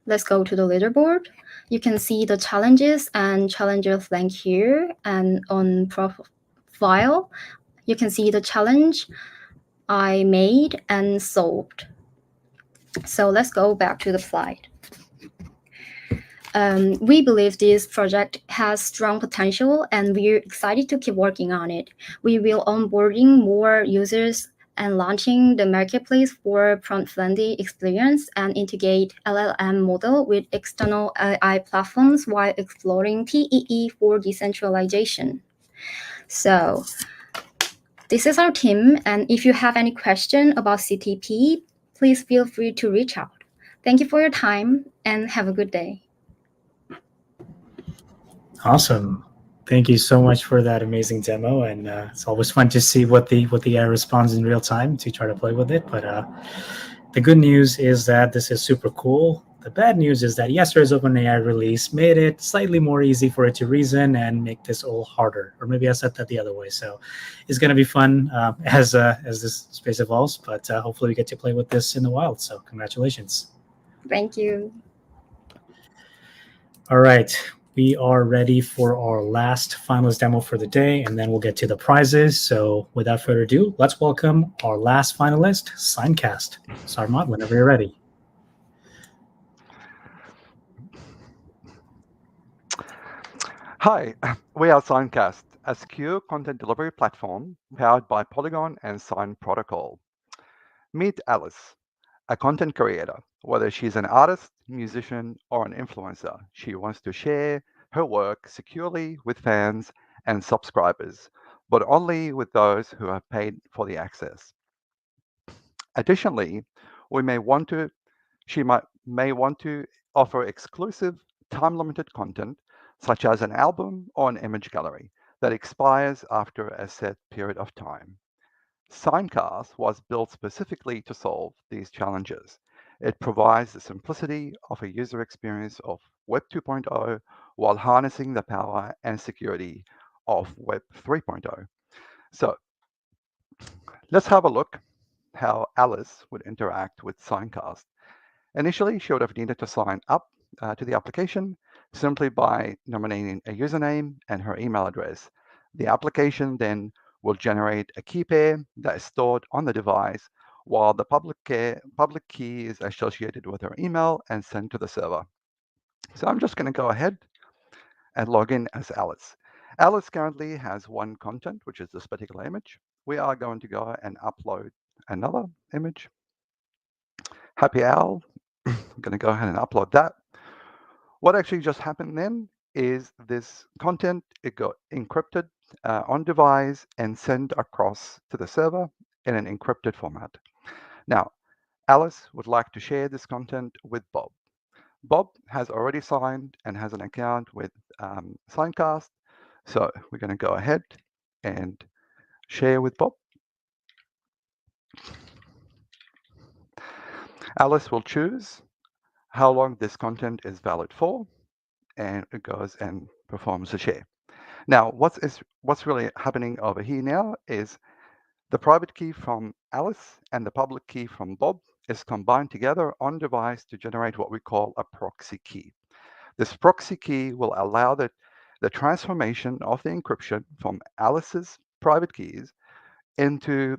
let's go to the leaderboard. You can see the challenges and challengers link here, and on profile, you can see the challenge I made and solved. So let's go back to the slide. We believe this project has strong potential, and we're excited to keep working on it. We will onboarding more users and launching the marketplace for prompt-friendly experience and integrate LLM model with external AI platforms while exploring TEE for decentralization. So this is our team, and if you have any question about CTP, please feel free to reach out. Thank you for your time, and have a good day. Awesome. Thank you so much for that amazing demo, and it's always fun to see what the AI responds in real time to try to play with it. But the good news is that this is super cool. The bad news is that yesterday's OpenAI release made it slightly more easy for it to reason and make this a little harder. Or maybe I said that the other way. So it's going to be fun as this space evolves. But hopefully we get to play with this in the wild. So congratulations. Thank you. All right. We are ready for our last finalist demo for the day, and then we'll get to the prizes. So without further ado, let's welcome our last finalist, SignCast. Sarmat, whenever you're ready. Hi, we are SignCast, a secure content delivery platform powered by Polygon and Sign Protocol. Meet Alice, a content creator. Whether she's an artist, musician, or an influencer, she wants to share her work securely with fans and subscribers, but only with those who have paid for the access. Additionally, she may want to offer exclusive, time-limited content, such as an album or an image gallery, that expires after a set period of time. SignCast was built specifically to solve these challenges. It provides the simplicity of a user experience of Web 2.0 while harnessing the power and security of Web 3.0. So let's have a look how Alice would interact with SignCast. Initially, she would have needed to sign up to the application simply by nominating a username and her email address. The application then will generate a key pair that is stored on the device, while the public key is associated with her email and sent to the server. So I'm just going to go ahead and log in as Alice. Alice currently has one content, which is this particular image. We are going to go and upload another image. Happy Owl. I'm going to go ahead and upload that. What actually just happened then is this content, it got encrypted on device and sent across to the server in an encrypted format. Now, Alice would like to share this content with Bob. Bob has already signed and has an account with SignCast. So we're going to go ahead and share with Bob. Alice will choose how long this content is valid for, and it goes and performs a share. Now, what's really happening over here now is the private key from Alice and the public key from Bob is combined together on device to generate what we call a proxy key. This proxy key will allow the transformation of the encryption from Alice's private keys into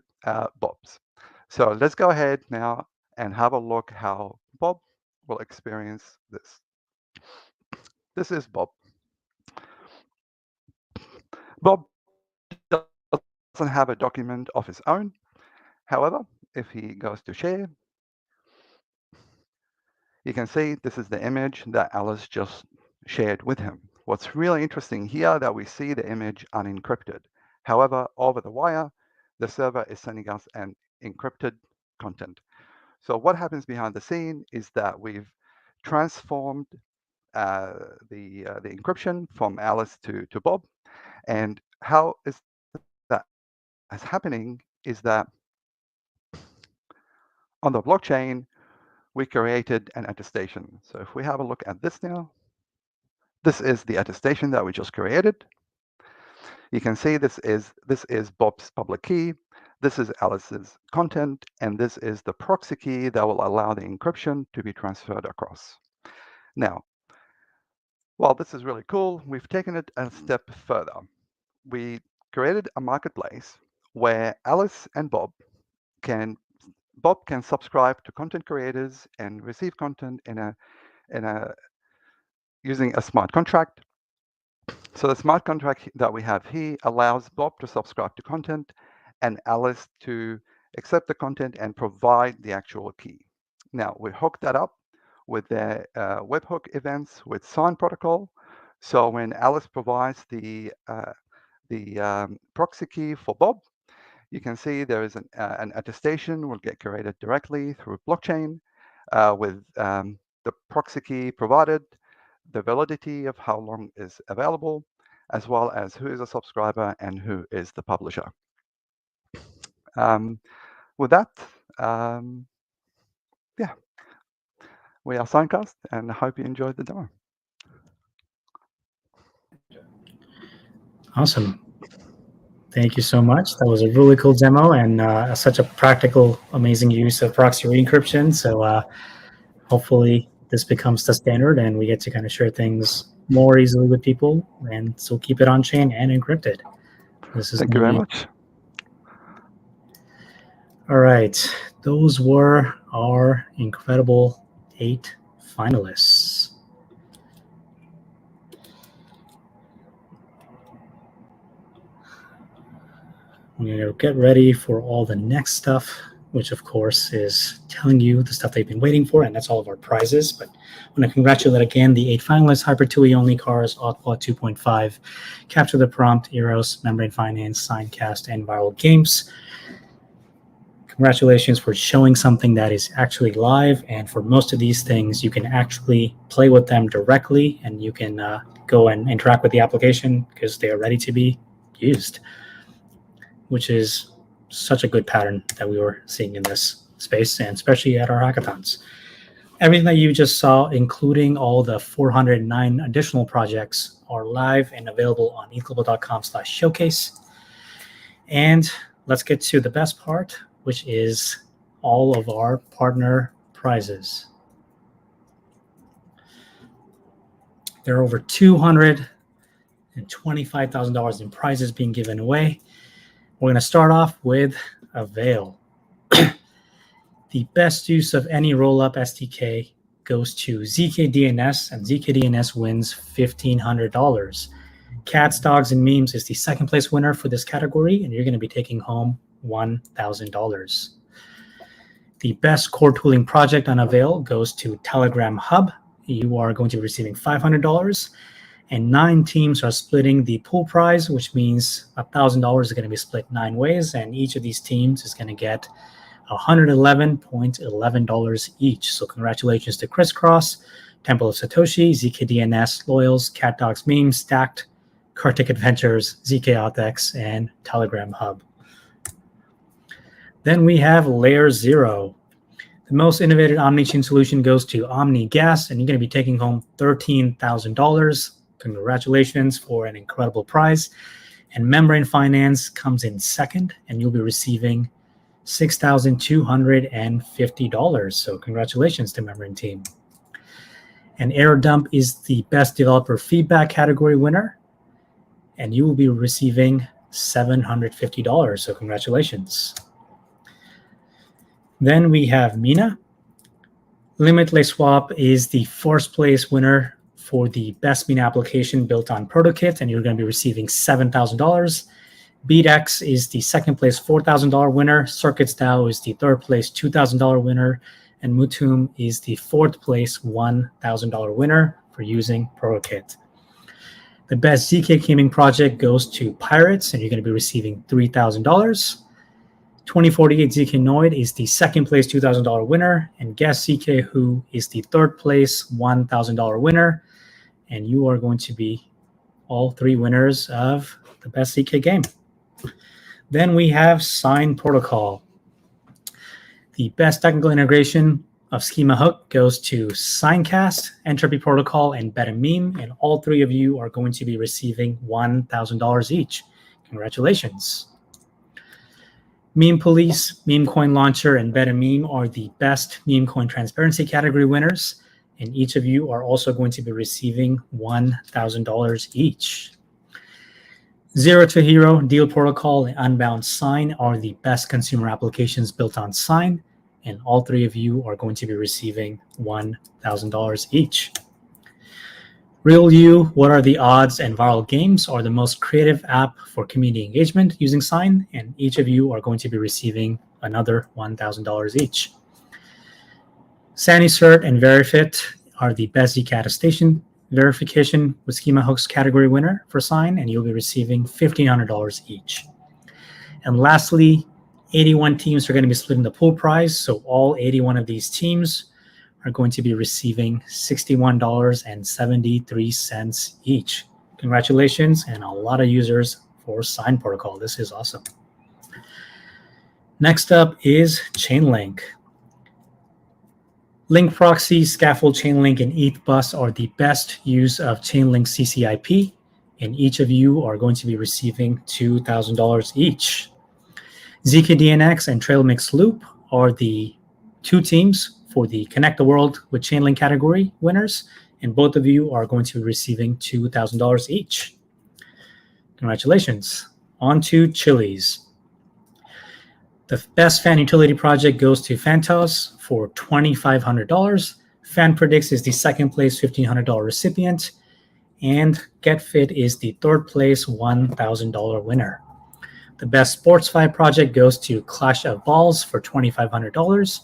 Bob's. So let's go ahead now and have a look how Bob will experience this. This is Bob. Bob doesn't have a document of his own. However, if he goes to share, You can see this is the image that Alice just shared with him. What's really interesting here that we see the image unencrypted. However, over the wire, the server is sending us an encrypted content. So what happens behind the scene is that we've transformed the encryption from Alice to Bob. And how is that is happening is that on the blockchain, we created an attestation. So if we have a look at this now, this is the attestation that we just created. You can see this is Bob's public key. This is Alice's content, and this is the proxy key that will allow the encryption to be transferred across. Now, while this is really cool, we've taken it a step further. We created a marketplace where Alice and Bob can subscribe to content creators and receive content using a smart contract. So the smart contract that we have here allows Bob to subscribe to content and Alice to accept the content and provide the actual key. Now we hook that up with the webhook events with sign protocol. So when Alice provides the proxy key for Bob, you can see there is an attestation will get created directly through blockchain with the proxy key provided, the validity of how long is available, as well as who is a subscriber and who is the publisher. With that, yeah, we are SignCast, and I hope you enjoyed the demo. Awesome. Thank you so much. That was a really cool demo and such a practical, amazing use of proxy re-encryption. So hopefully this becomes the standard and we get to kind of share things more easily with people and still keep it on chain and encrypted. Thank you very much. All right. Those were our incredible 8 finalists. I'm going to get ready for all the next stuff, which of course is telling you the stuff they've been waiting for, and that's all of our prizes. But I want to congratulate again the 8 finalists: Hypertui, OnlyCars, AuthWallet 2.5, Capture the Prompt, Eros, Membrane Finance, SignCast, and Viral.games. Congratulations for showing something that is actually live, and for most of these things, you can actually play with them directly, and you can go and interact with the application because they are ready to be used, which is such a good pattern that we were seeing in this space, and especially at our hackathons. Everything that you just saw, including all the 409 additional projects, are live and available on ethglobal.com/showcase. And let's get to the best part, which is all of our partner prizes. There are over $225,000 in prizes being given away. We're going to start off with Avail. The best use of any rollup SDK goes to ZKDNS, and ZKDNS wins $1,500. Cats, Dogs, and Memes is the second place winner for this category, and you're going to be taking home $1,000. The best core tooling project on Avail goes to Telegram Hub. You are going to be receiving $500. And 9 teams are splitting the pool prize, which means $1,000 is going to be split 9 ways, and each of these teams is going to get $111.11 each. So congratulations to Crisscross, Temple of Satoshi, ZKDNS, Loyals, Cat Dogs Memes, Stacked, Kartik Adventures, ZK AuthX, and Telegram Hub. Then we have Layer 0. The most innovative omni-chain solution goes to OmniGas, and you're going to be taking home $13,000. Congratulations for an incredible prize. And Membrane Finance comes in second, and you'll be receiving $6,250. So congratulations to Membrane team. And AirDump is the best developer feedback category winner, and you will be receiving $750. So congratulations. Then we have Mina. Limitless Swap is the first place winner for the best Mina application built on ProtoKit, and you're going to be receiving $7,000. BeatX is the second place $4,000 winner. Circuits DAO is the third place $2,000 winner. and Mutum is the 4th place $1,000 winner for using ProKit. The best ZK gaming project goes to Pirates, and you're going to be receiving $3,000. 2048 ZK Noid is the 2nd place $2,000 winner, and Guess ZK Who is the 3rd place $1,000 winner, and you are going to be all 3 winners of the best ZK game. Then we have Sign Protocol. The best technical integration of Schema Hook goes to SignCast, Entropy Protocol, and BetaMeme, and all 3 of you are going to be receiving $1,000 each. Congratulations. Meme Police, Meme Coin Launcher, and BetaMeme are the best meme coin transparency category winners, and each of you are also going to be receiving $1,000 each. Zero to Hero, Deal Protocol, and Unbound Sign are the best consumer applications built on Sign, and all 3 of you are going to be receiving $1,000 each. Real You, What Are the Odds, and Viral.games are the most creative app for community engagement using Sign, and each of you are going to be receiving another $1,000 each. SaniCert and Verifit are the best Zk attestation verification with Schema Hooks category winner for Sign, and you'll be receiving $1,500 each. And lastly, 81 teams are going to be splitting the pool prize, so all 81 of these teams are going to be receiving $61.73 each. Congratulations, and a lot of users for Sign Protocol. This is awesome. Next up is Chainlink. Link Proxy, Scaffold Chainlink, and ETHBus are the best use of Chainlink CCIP, and each of you are going to be receiving $2,000 each. ZKDNX and TrailMix Loop are the 2 teams for the Connect the World with Chainlink category winners, and both of you are going to be receiving $2,000 each. Congratulations. On to Chili's. The best fan utility project goes to Fantos for $2,500. FanPredicts is the 2nd place $1,500 recipient, and GetFit is the 3rd place $1,000 winner. The best SportsFi project goes to Clash of Balls for $2,500.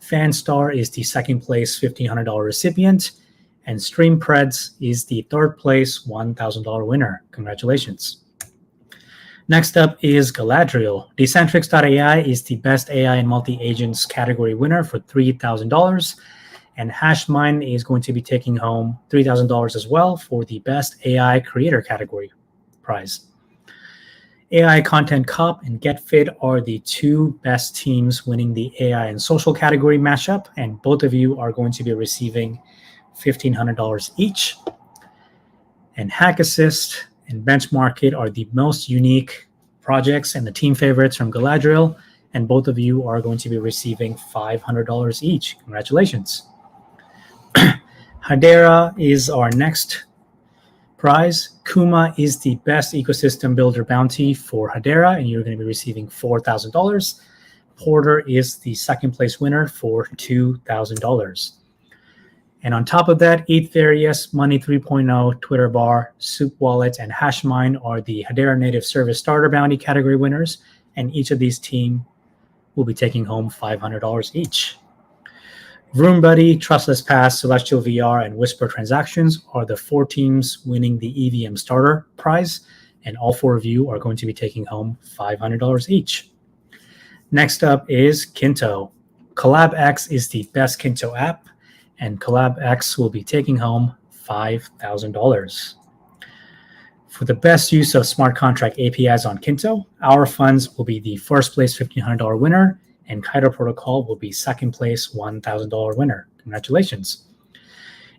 Fanstar is the 2nd place $1,500 recipient, and StreamPreds is the 3rd place $1,000 winner. Congratulations. Next up is Galadriel. Decentrix.ai is the best AI and multi-agents category winner for $3,000, and Hashmine is going to be taking home $3,000 as well for the best AI creator category prize. AI Content Cop and GetFit are the 2 best teams winning the AI and social category mashup, and both of you are going to be receiving $1,500 each. And Hack Assist and Benchmark are the most unique projects and the team favorites from Galadriel, and both of you are going to be receiving $500 each. Congratulations. Hedera is our next prize. Kuma is the best ecosystem builder bounty for Hedera, and you're going to be receiving $4,000. Porter is the 2nd place winner for $2,000. And on top of that, Ethereus, Money 3.0, Twitter Bar, Soup Wallet, and Hashmine are the Hedera Native Service Starter Bounty category winners, and each of these teams will be taking home $500 each. Vroom Buddy, Trustless Pass, Celestial VR, and Whisper Transactions are the 4 teams winning the EVM Starter Prize, and all 4 of you are going to be taking home $500 each. Next up is Kinto. CollabX is the best Kinto app, and CollabX will be taking home $5,000. For the best use of smart contract APIs on Kinto, Our Funds will be the 1st place $1,500 winner, and Kaido Protocol will be 2nd place $1,000 winner. Congratulations.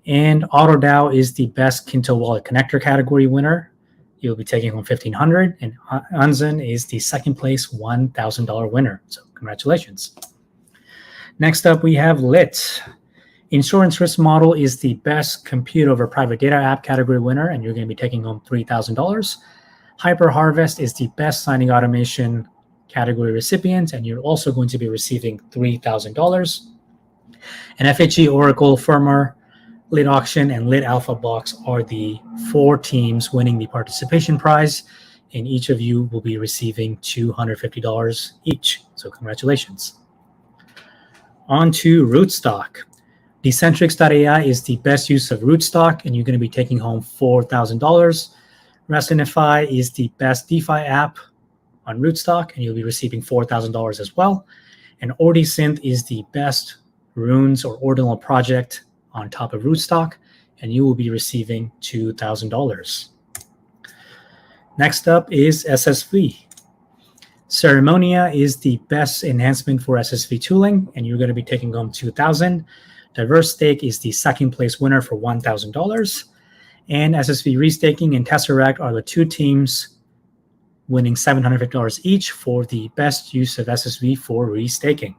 And AutoDAO is the best Kinto wallet connector category winner. You'll be taking home $1,500, and Unzen is the 2nd place $1,000 winner. So congratulations. Next up, we have Lit. Insurance Risk Model is the best compute over private data app category winner, and you're going to be taking home $3,000. Hyper Harvest is the best signing automation category recipient, and you're also going to be receiving $3,000. And FHE, Oracle, Firmware, Lit Auction, and Lit Alpha Box are the 4 teams winning the participation prize, and each of you will be receiving $250 each. So congratulations. On to Rootstock. Decentrix.ai is the best use of Rootstock, and you're going to be taking home $4,000. Restinify is the best DeFi app on Rootstock, and you'll be receiving $4,000 as well. And OrdiSynth is the best runes or ordinal project on top of Rootstock, and you will be receiving $2,000. Next up is SSV. Ceremonia is the best enhancement for SSV tooling, and you're going to be taking home $2,000. Diverse Stake is the second place winner for $1,000. And SSV Restaking and Tesseract are the two teams winning $750 each for the best use of SSV for restaking.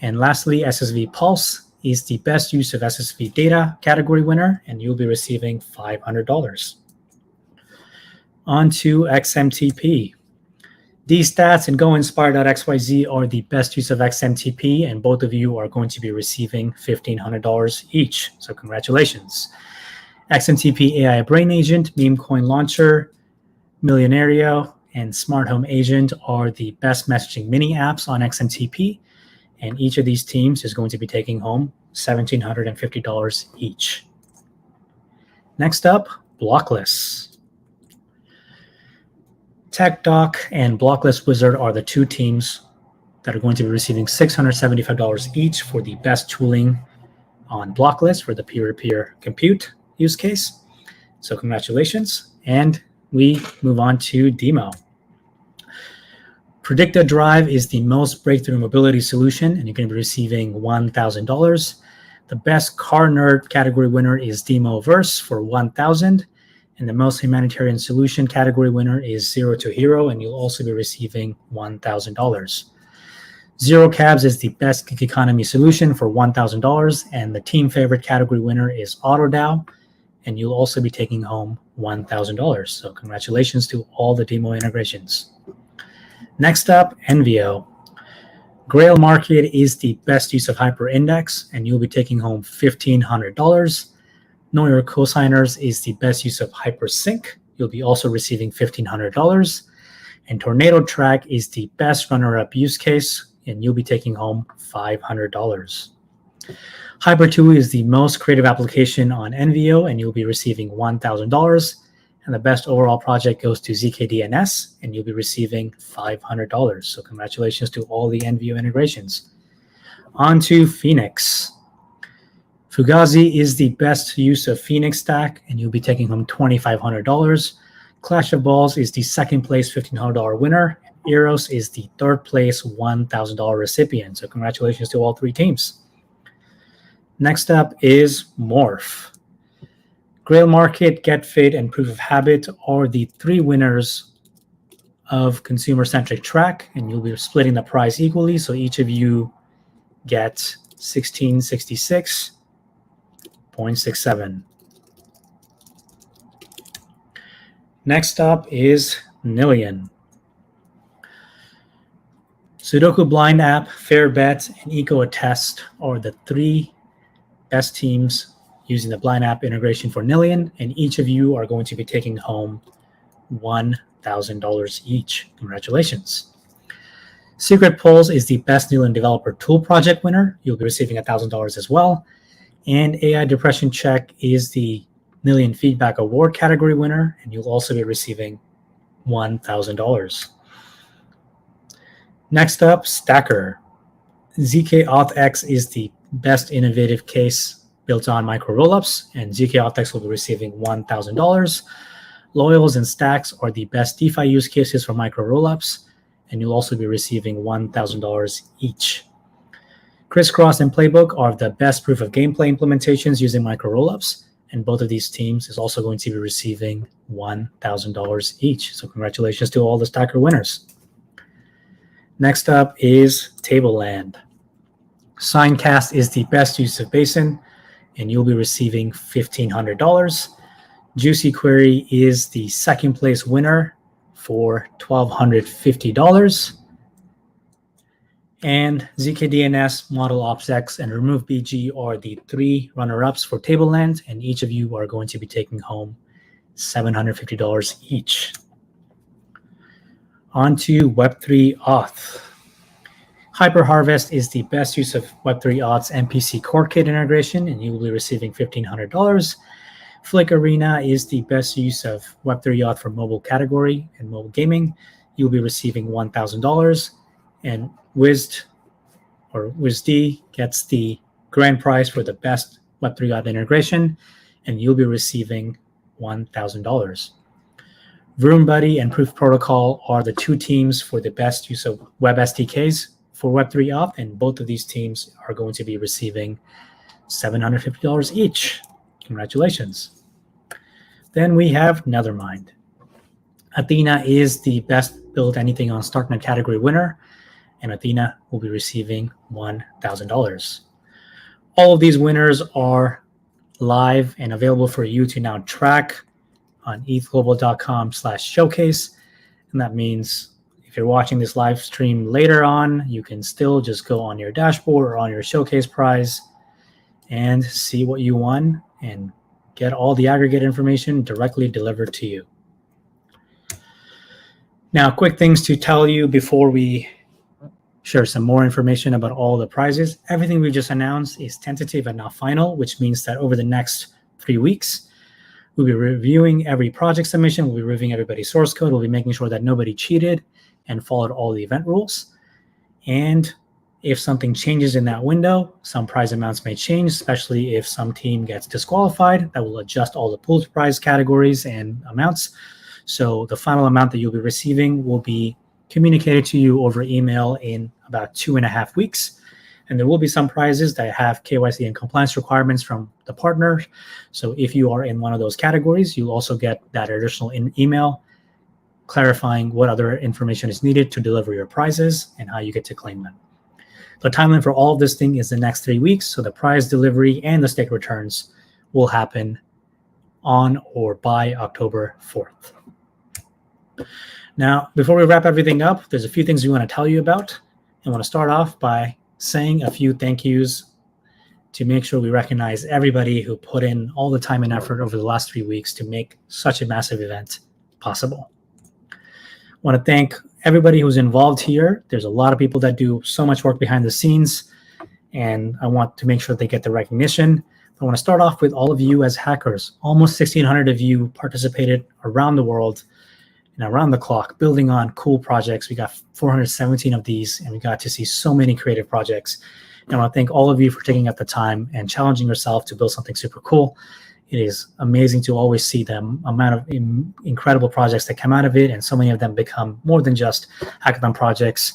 And lastly, SSV Pulse is the best use of SSV data category winner, and you'll be receiving $500. On to XMTP. DStats and GoInspire.xyz are the best use of XMTP, and both of you are going to be receiving $1,500 each. So congratulations. XMTP AI Brain Agent, Meme Coin Launcher, Millionario, and Smart Home Agent are the best messaging mini apps on XMTP, and each of these teams is going to be taking home $1,750 each. Next up, Blockless. TechDoc and Blockless Wizard are the two teams that are going to be receiving $675 each for the best tooling on Blockless for the peer-to-peer compute use case. So congratulations. And we move on to Demo. Predicted Drive is the most breakthrough mobility solution, and you're going to be receiving $1,000. The best car nerd category winner is Demoverse for $1,000. And the most humanitarian solution category winner is Zero to Hero, and you'll also be receiving $1,000. Zero Cabs is the best gig economy solution for $1,000, and the team favorite category winner is AutoDAO, and you'll also be taking home $1,000. So congratulations to all the Demo integrations. Next up, Envio. Grail Market is the best use of HyperIndex, and you'll be taking home $1,500. Know Your Cosigners is the best use of HyperSync. You'll be also receiving $1,500. And Tornado Track is the best runner-up use case, and you'll be taking home $500. Hypertui is the most creative application on Envio, and you'll be receiving $1,000. And the best overall project goes to ZKDNS, and you'll be receiving $500. So congratulations to all the Envio integrations. On to Phoenix. Fugazi is the best use of Phoenix Stack, and you'll be taking home $2,500. Clash of Balls is the second place $1,500 winner. Eros is the third place $1,000 recipient. So congratulations to all three teams. Next up is Morph. Grail Market, GetFit, and Proof of Habit are the three winners of consumer-centric track, and you'll be splitting the prize equally. So each of you get 1666.67. Next up is Nillion. Sudoku Blind App, Fair Bet, and EcoAttest are the three best teams using the Blind App integration for Nillion, and each of you are going to be taking home $1,000 each. Congratulations. Secret Polls is the best Nillion developer tool project winner. You'll be receiving $1,000 as well. And AI Depression Check is the Nillion Feedback Award category winner, and you'll also be receiving $1,000. Next up, Stacker. ZK AuthX is the best innovative case built on micro rollups, and ZK AuthX will be receiving $1,000. Loyals and Stacks are the best DeFi use cases for micro rollups, and you'll also be receiving $1,000 each. Crisscross and Playbook are the best proof of gameplay implementations using micro rollups, and both of these teams is also going to be receiving $1,000 each. So congratulations to all the Stacker winners. Next up is Tableland. SignCast is the best use of Basin, and you'll be receiving $1,500. Juicy Query is the second place winner for $1,250. And ZKDNS, Model OpsX, and Remove BG are the three runner-ups for Tableland, and each of you are going to be taking home $750 each. On to Web3 Auth. HyperHarvest is the best use of Web3 Auth's MPC Core Kit integration, and you will be receiving $1,500. Flick Arena is the best use of Web3 Auth for mobile category and mobile gaming. You'll be receiving $1,000. And WizD gets the grand prize for the best Web3 Auth integration, and you'll be receiving $1,000. VroomBuddy and Proof Protocol are the two teams for the best use of web SDKs for Web3 Auth, and both of these teams are going to be receiving $750 each. Congratulations. Then we have Nethermind. Athena is the best build anything on Starknet category winner, and Athena will be receiving $1,000. All of these winners are live and available for you to now track on ethglobal.com/showcase. And that means if you're watching this live stream later on, you can still just go on your dashboard or on your showcase prize and see what you won and get all the aggregate information directly delivered to you. Now, quick things to tell you before we share some more information about all the prizes. Everything we just announced is tentative and not final, which means that over the next 3 weeks, we'll be reviewing every project submission. We'll be reviewing everybody's source code. We'll be making sure that nobody cheated and followed all the event rules. And if something changes in that window, some prize amounts may change, especially if some team gets disqualified. That will adjust all the pooled prize categories and amounts. So the final amount that you'll be receiving will be communicated to you over email in about 2.5 weeks. And there will be some prizes that have KYC and compliance requirements from the partner. So if you are in one of those categories, you'll also get that additional email clarifying what other information is needed to deliver your prizes and how you get to claim them. The timeline for all of this thing is the next 3 weeks. So the prize delivery and the stake returns will happen on or by October 4th. Now, before we wrap everything up, there's a few things we want to tell you about. I want to start off by saying a few thank yous to make sure we recognize everybody who put in all the time and effort over the last 3 weeks to make such a massive event possible. I want to thank everybody who's involved here. There's a lot of people that do so much work behind the scenes, and I want to make sure they get the recognition. I want to start off with all of you as hackers. Almost 1,600 of you participated around the world and around the clock, building on cool projects. We got 417 of these, and we got to see so many creative projects. And I want to thank all of you for taking up the time and challenging yourself to build something super cool. It is amazing to always see the amount of incredible projects that come out of it, and so many of them become more than just hackathon projects.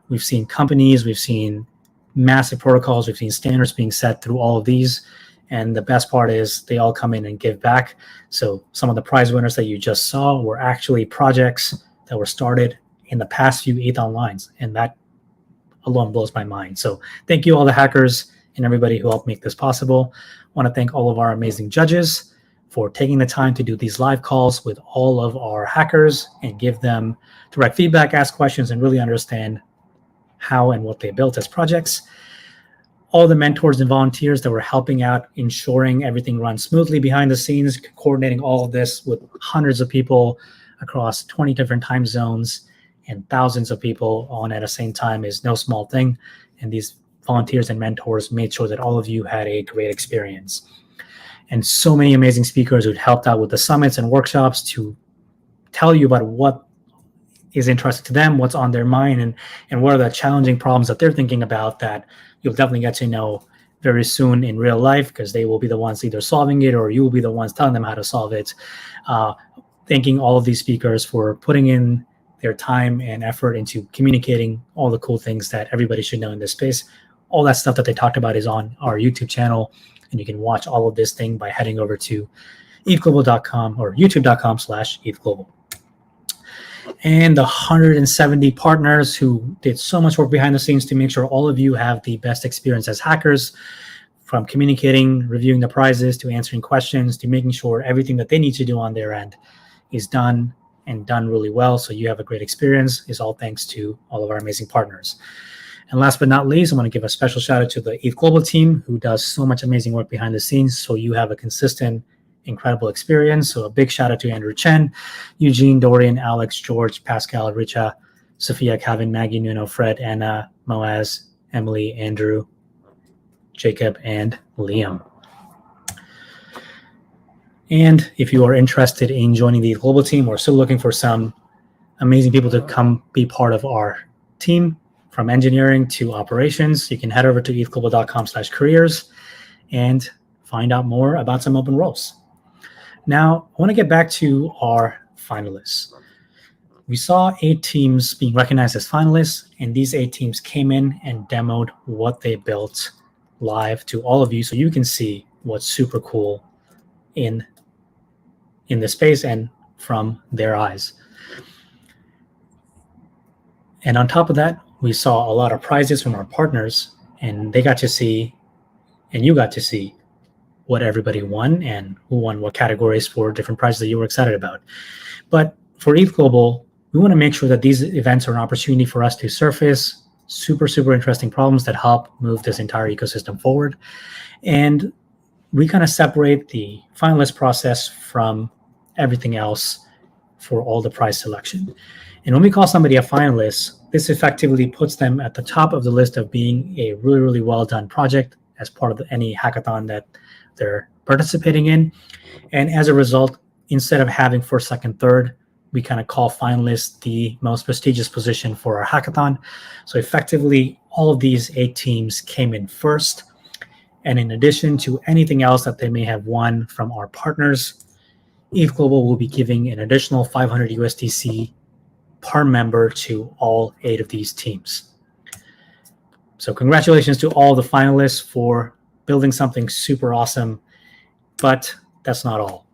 We've seen companies, we've seen massive protocols, we've seen standards being set through all of these. And the best part is they all come in and give back. So some of the prize winners that you just saw were actually projects that were started in the past few ETHOnlines. And that alone blows my mind. So thank you all the hackers and everybody who helped make this possible. I want to thank all of our amazing judges for taking the time to do these live calls with all of our hackers and give them direct feedback, ask questions, and really understand how and what they built as projects. All the mentors and volunteers that were helping out, ensuring everything runs smoothly behind the scenes, coordinating all of this with hundreds of people across 20 different time zones and thousands of people on at the same time is no small thing. And these volunteers and mentors made sure that all of you had a great experience. And so many amazing speakers who helped out with the summits and workshops to tell you about what is interesting to them, what's on their mind, and what are the challenging problems that they're thinking about that you'll definitely get to know very soon in real life, because they will be the ones either solving it or you will be the ones telling them how to solve it. Thanking all of these speakers for putting in their time and effort into communicating all the cool things that everybody should know in this space. All that stuff that they talked about is on our YouTube channel, and you can watch all of this thing by heading over to ethglobal.com or youtube.com/ethglobal. And the 170 partners who did so much work behind the scenes to make sure all of you have the best experience as hackers, from communicating, reviewing the prizes, to answering questions, to making sure everything that they need to do on their end is done and done really well, so you have a great experience, is all thanks to all of our amazing partners. And last but not least, I want to give a special shout out to the ETH Global team, who does so much amazing work behind the scenes, so you have a consistent, incredible experience. So a big shout out to Andrew Chen, Eugene, Dorian, Alex, George, Pascal, Richa, Sophia, Kevin, Maggie, Nuno, Fred, Anna, Moaz, Emily, Andrew, Jacob, and Liam. And if you are interested in joining the global team, we're still looking for some amazing people to come be part of our team, from engineering to operations. You can head over to ethglobal.com/careers and find out more about some open roles. Now, I want to get back to our finalists. We saw 8 teams being recognized as finalists, and these 8 teams came in and demoed what they built live to all of you, so you can see what's super cool in this space and from their eyes. And on top of that, we saw a lot of prizes from our partners, and they got to see, and you got to see what everybody won and who won what categories for different prizes that you were excited about. But for ETH Global, we want to make sure that these events are an opportunity for us to surface super, super interesting problems that help move this entire ecosystem forward. And we kind of separate the finalist process from everything else for all the prize selection. And when we call somebody a finalist, this effectively puts them at the top of the list of being a really, really well done project as part of any hackathon that they're participating in. And as a result, instead of having first, second, third, we kind of call finalists the most prestigious position for our hackathon. So effectively, all of these 8 teams came in first. And in addition to anything else that they may have won from our partners, ETH Global will be giving an additional 500 USDC per member to all 8 of these teams. So congratulations to all the finalists for building something super awesome, but that's not all.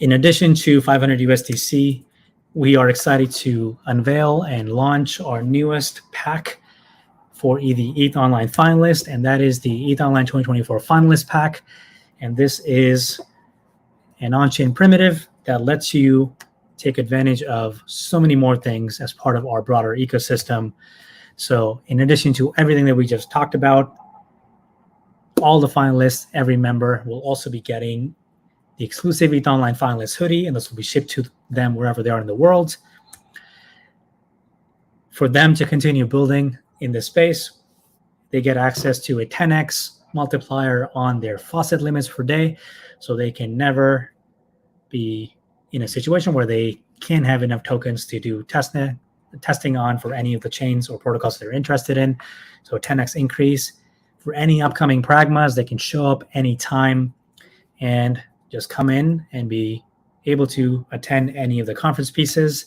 In addition to 500 USDC, we are excited to unveil and launch our newest pack for the ETHOnline Finalist, and that is the ETHOnline 2024 Finalist Pack. And this is an on-chain primitive that lets you take advantage of so many more things as part of our broader ecosystem. So in addition to everything that we just talked about, all the finalists, every member will also be getting the exclusive ETHOnline Finalist hoodie, and this will be shipped to them wherever they are in the world. For them to continue building in this space, they get access to a 10x multiplier on their faucet limits per day, so they can never be in a situation where they can't have enough tokens to do testing on for any of the chains or protocols they're interested in. So a 10x increase. For any upcoming pragmas, they can show up anytime and just come in and be able to attend any of the conference pieces.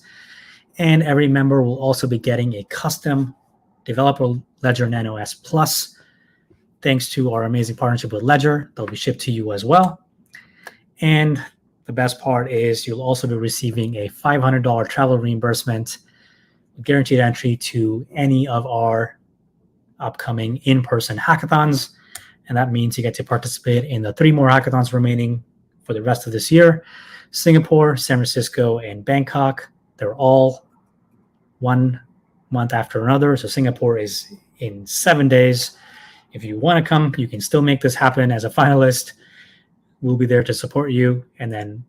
And every member will also be getting a custom developer Ledger Nano S Plus, thanks to our amazing partnership with Ledger. They'll be shipped to you as well. And the best part is you'll also be receiving a $500 travel reimbursement, guaranteed entry to any of our upcoming in-person hackathons. And that means you get to participate in the 3 more hackathons remaining for the rest of this year: Singapore, San Francisco, and Bangkok. They're all 1 month after another. So Singapore is in 7 days. If you want to come, you can still make this happen as a finalist. We'll be there to support you. And then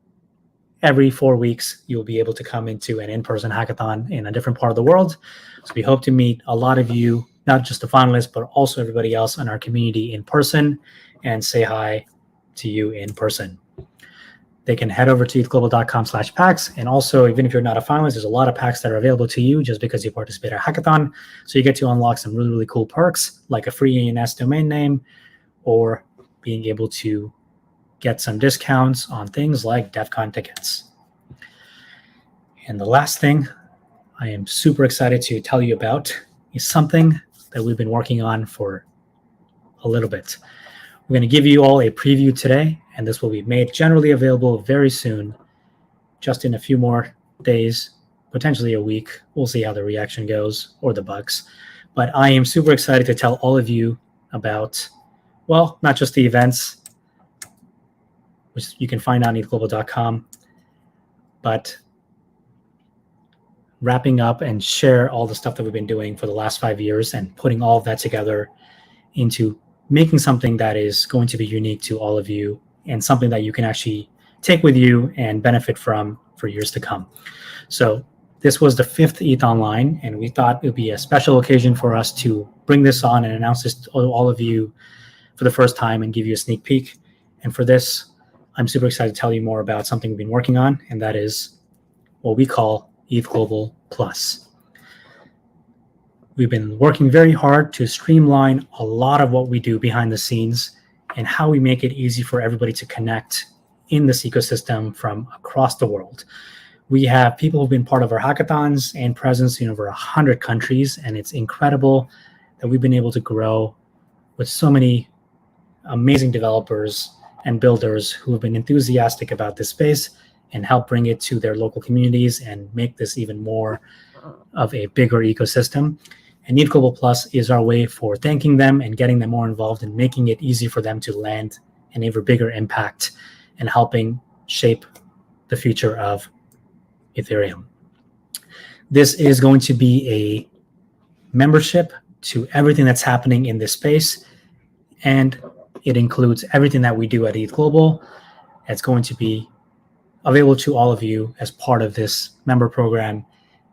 every 4 weeks, you'll be able to come into an in-person hackathon in a different part of the world. So we hope to meet a lot of you, not just the finalists, but also everybody else in our community in person, and say hi to you in person. They can head over to ethglobal.com/packs. And also, even if you're not a finalist, there's a lot of packs that are available to you just because you participate in a hackathon. So you get to unlock some really, really cool perks, like a free ANS domain name, or being able to get some discounts on things like DEF CON tickets. And the last thing I am super excited to tell you about is something that we've been working on for a little bit. We're going to give you all a preview today, and this will be made generally available very soon, just in a few more days, potentially a week. We'll see how the reaction goes or the bugs. But I am super excited to tell all of you about, well, not just the events, which you can find on ethglobal.com, but wrapping up and share all the stuff that we've been doing for the last 5 years and putting all of that together into making something that is going to be unique to all of you and something that you can actually take with you and benefit from for years to come. So This was the 5th ETHOnline, and we thought it would be a special occasion for us to bring this on and announce this to all of you for the first time and give you a sneak peek. And for this, I'm super excited to tell you more about something we've been working on, and that is what we call ETH Global Plus. We've been working very hard to streamline a lot of what we do behind the scenes and how we make it easy for everybody to connect in this ecosystem from across the world. We have people who've been part of our hackathons and presence in over 100 countries, and it's incredible that we've been able to grow with so many amazing developers and builders who have been enthusiastic about this space and help bring it to their local communities and make this even more of a bigger ecosystem. And ETH Global Plus is our way for thanking them and getting them more involved and making it easy for them to land an even bigger impact and helping shape the future of Ethereum. This is going to be a membership to everything that's happening in this space, and it includes everything that we do at ETH Global. It's going to be available to all of you as part of this member program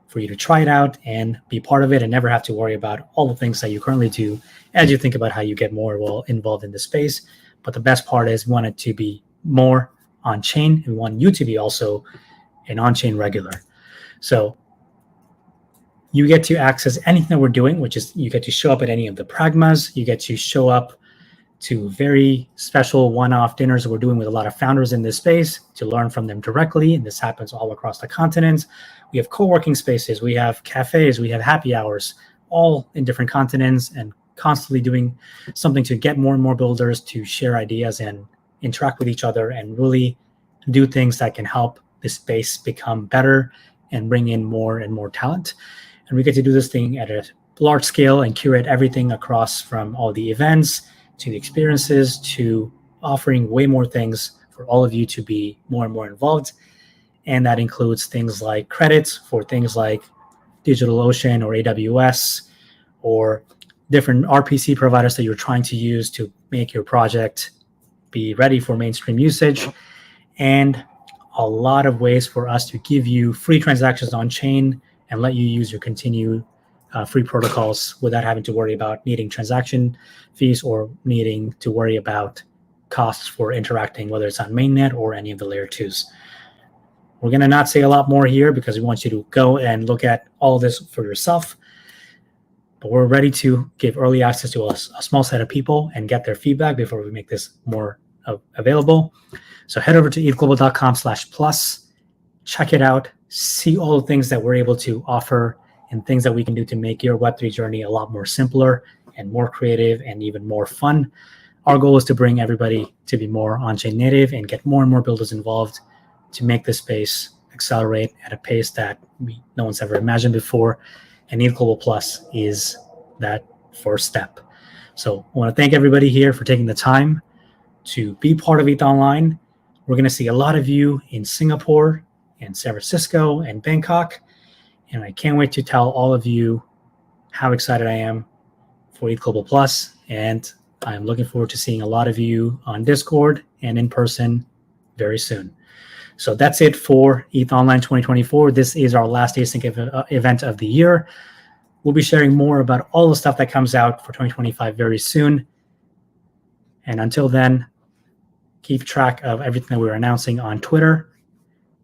for you to try it out and be part of it and never have to worry about all the things that you currently do as you think about how you get more involved in the space. But the best part is we want it to be more on-chain. We want you to be also an on-chain regular. So you get to access anything that we're doing, which is you get to show up at any of the pragmas. You get to show up to very special one-off dinners that we're doing with a lot of founders in this space to learn from them directly. And this happens all across the continent. We have co-working spaces, we have cafes, we have happy hours, all in different continents, and constantly doing something to get more and more builders to share ideas and interact with each other and really do things that can help the space become better and bring in more and more talent. And we get to do this thing at a large scale and curate everything across from all the events to the experiences to offering way more things for all of you to be more and more involved. And that includes things like credits for things like DigitalOcean or AWS or different RPC providers that you're trying to use to make your project be ready for mainstream usage, and a lot of ways for us to give you free transactions on chain and let you use your continued free protocols without having to worry about needing transaction fees or needing to worry about costs for interacting, whether it's on mainnet or any of the layer 2s. We're going to not say a lot more here because we want you to go and look at all this for yourself. But we're ready to give early access to a small set of people and get their feedback before we make this more available. So head over to ethglobal.com/plus, check it out, see all the things that we're able to offer and things that we can do to make your Web3 journey a lot more simpler and more creative and even more fun. Our goal is to bring everybody to be more on-chain native and get more and more builders involved to make this space accelerate at a pace that no one's ever imagined before. And ETH Global Plus is that first step. So I want to thank everybody here for taking the time to be part of ETHOnline. We're going to see a lot of you in Singapore and San Francisco and Bangkok. And I can't wait to tell all of you how excited I am for ETH Global Plus. And I'm looking forward to seeing a lot of you on Discord and in person very soon. So that's it for ETHOnline 2024. This is our last async event of the year. We'll be sharing more about all the stuff that comes out for 2025 very soon. And until then, keep track of everything that we're announcing on Twitter.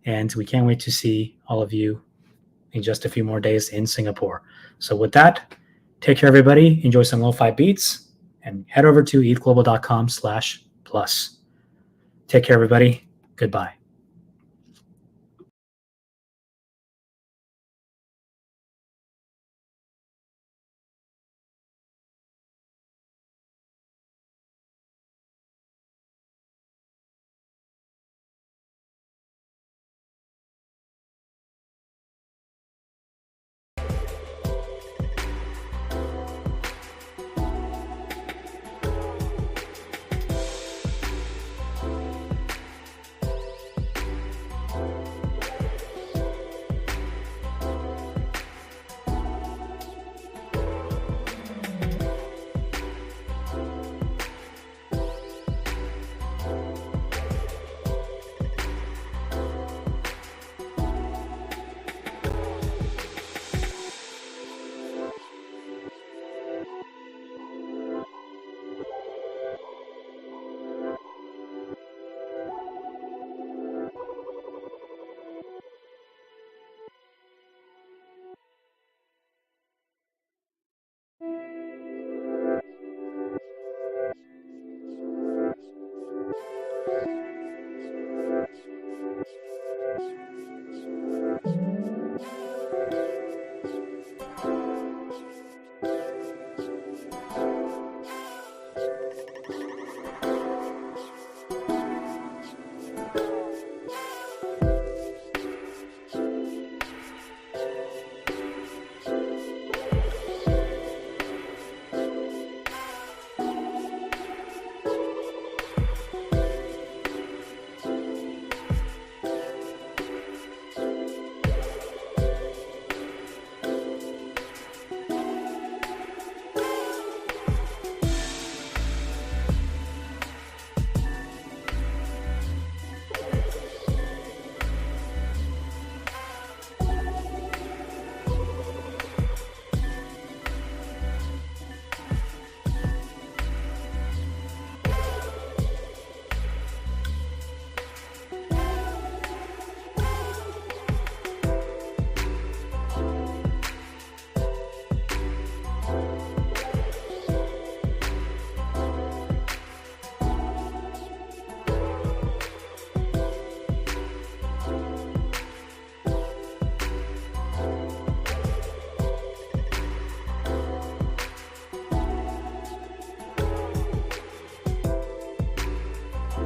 And we can't wait to see all of you in just a few more days in Singapore. So with that, take care, everybody. Enjoy some lo-fi beats and head over to ethglobal.com/plus. Take care, everybody. Goodbye.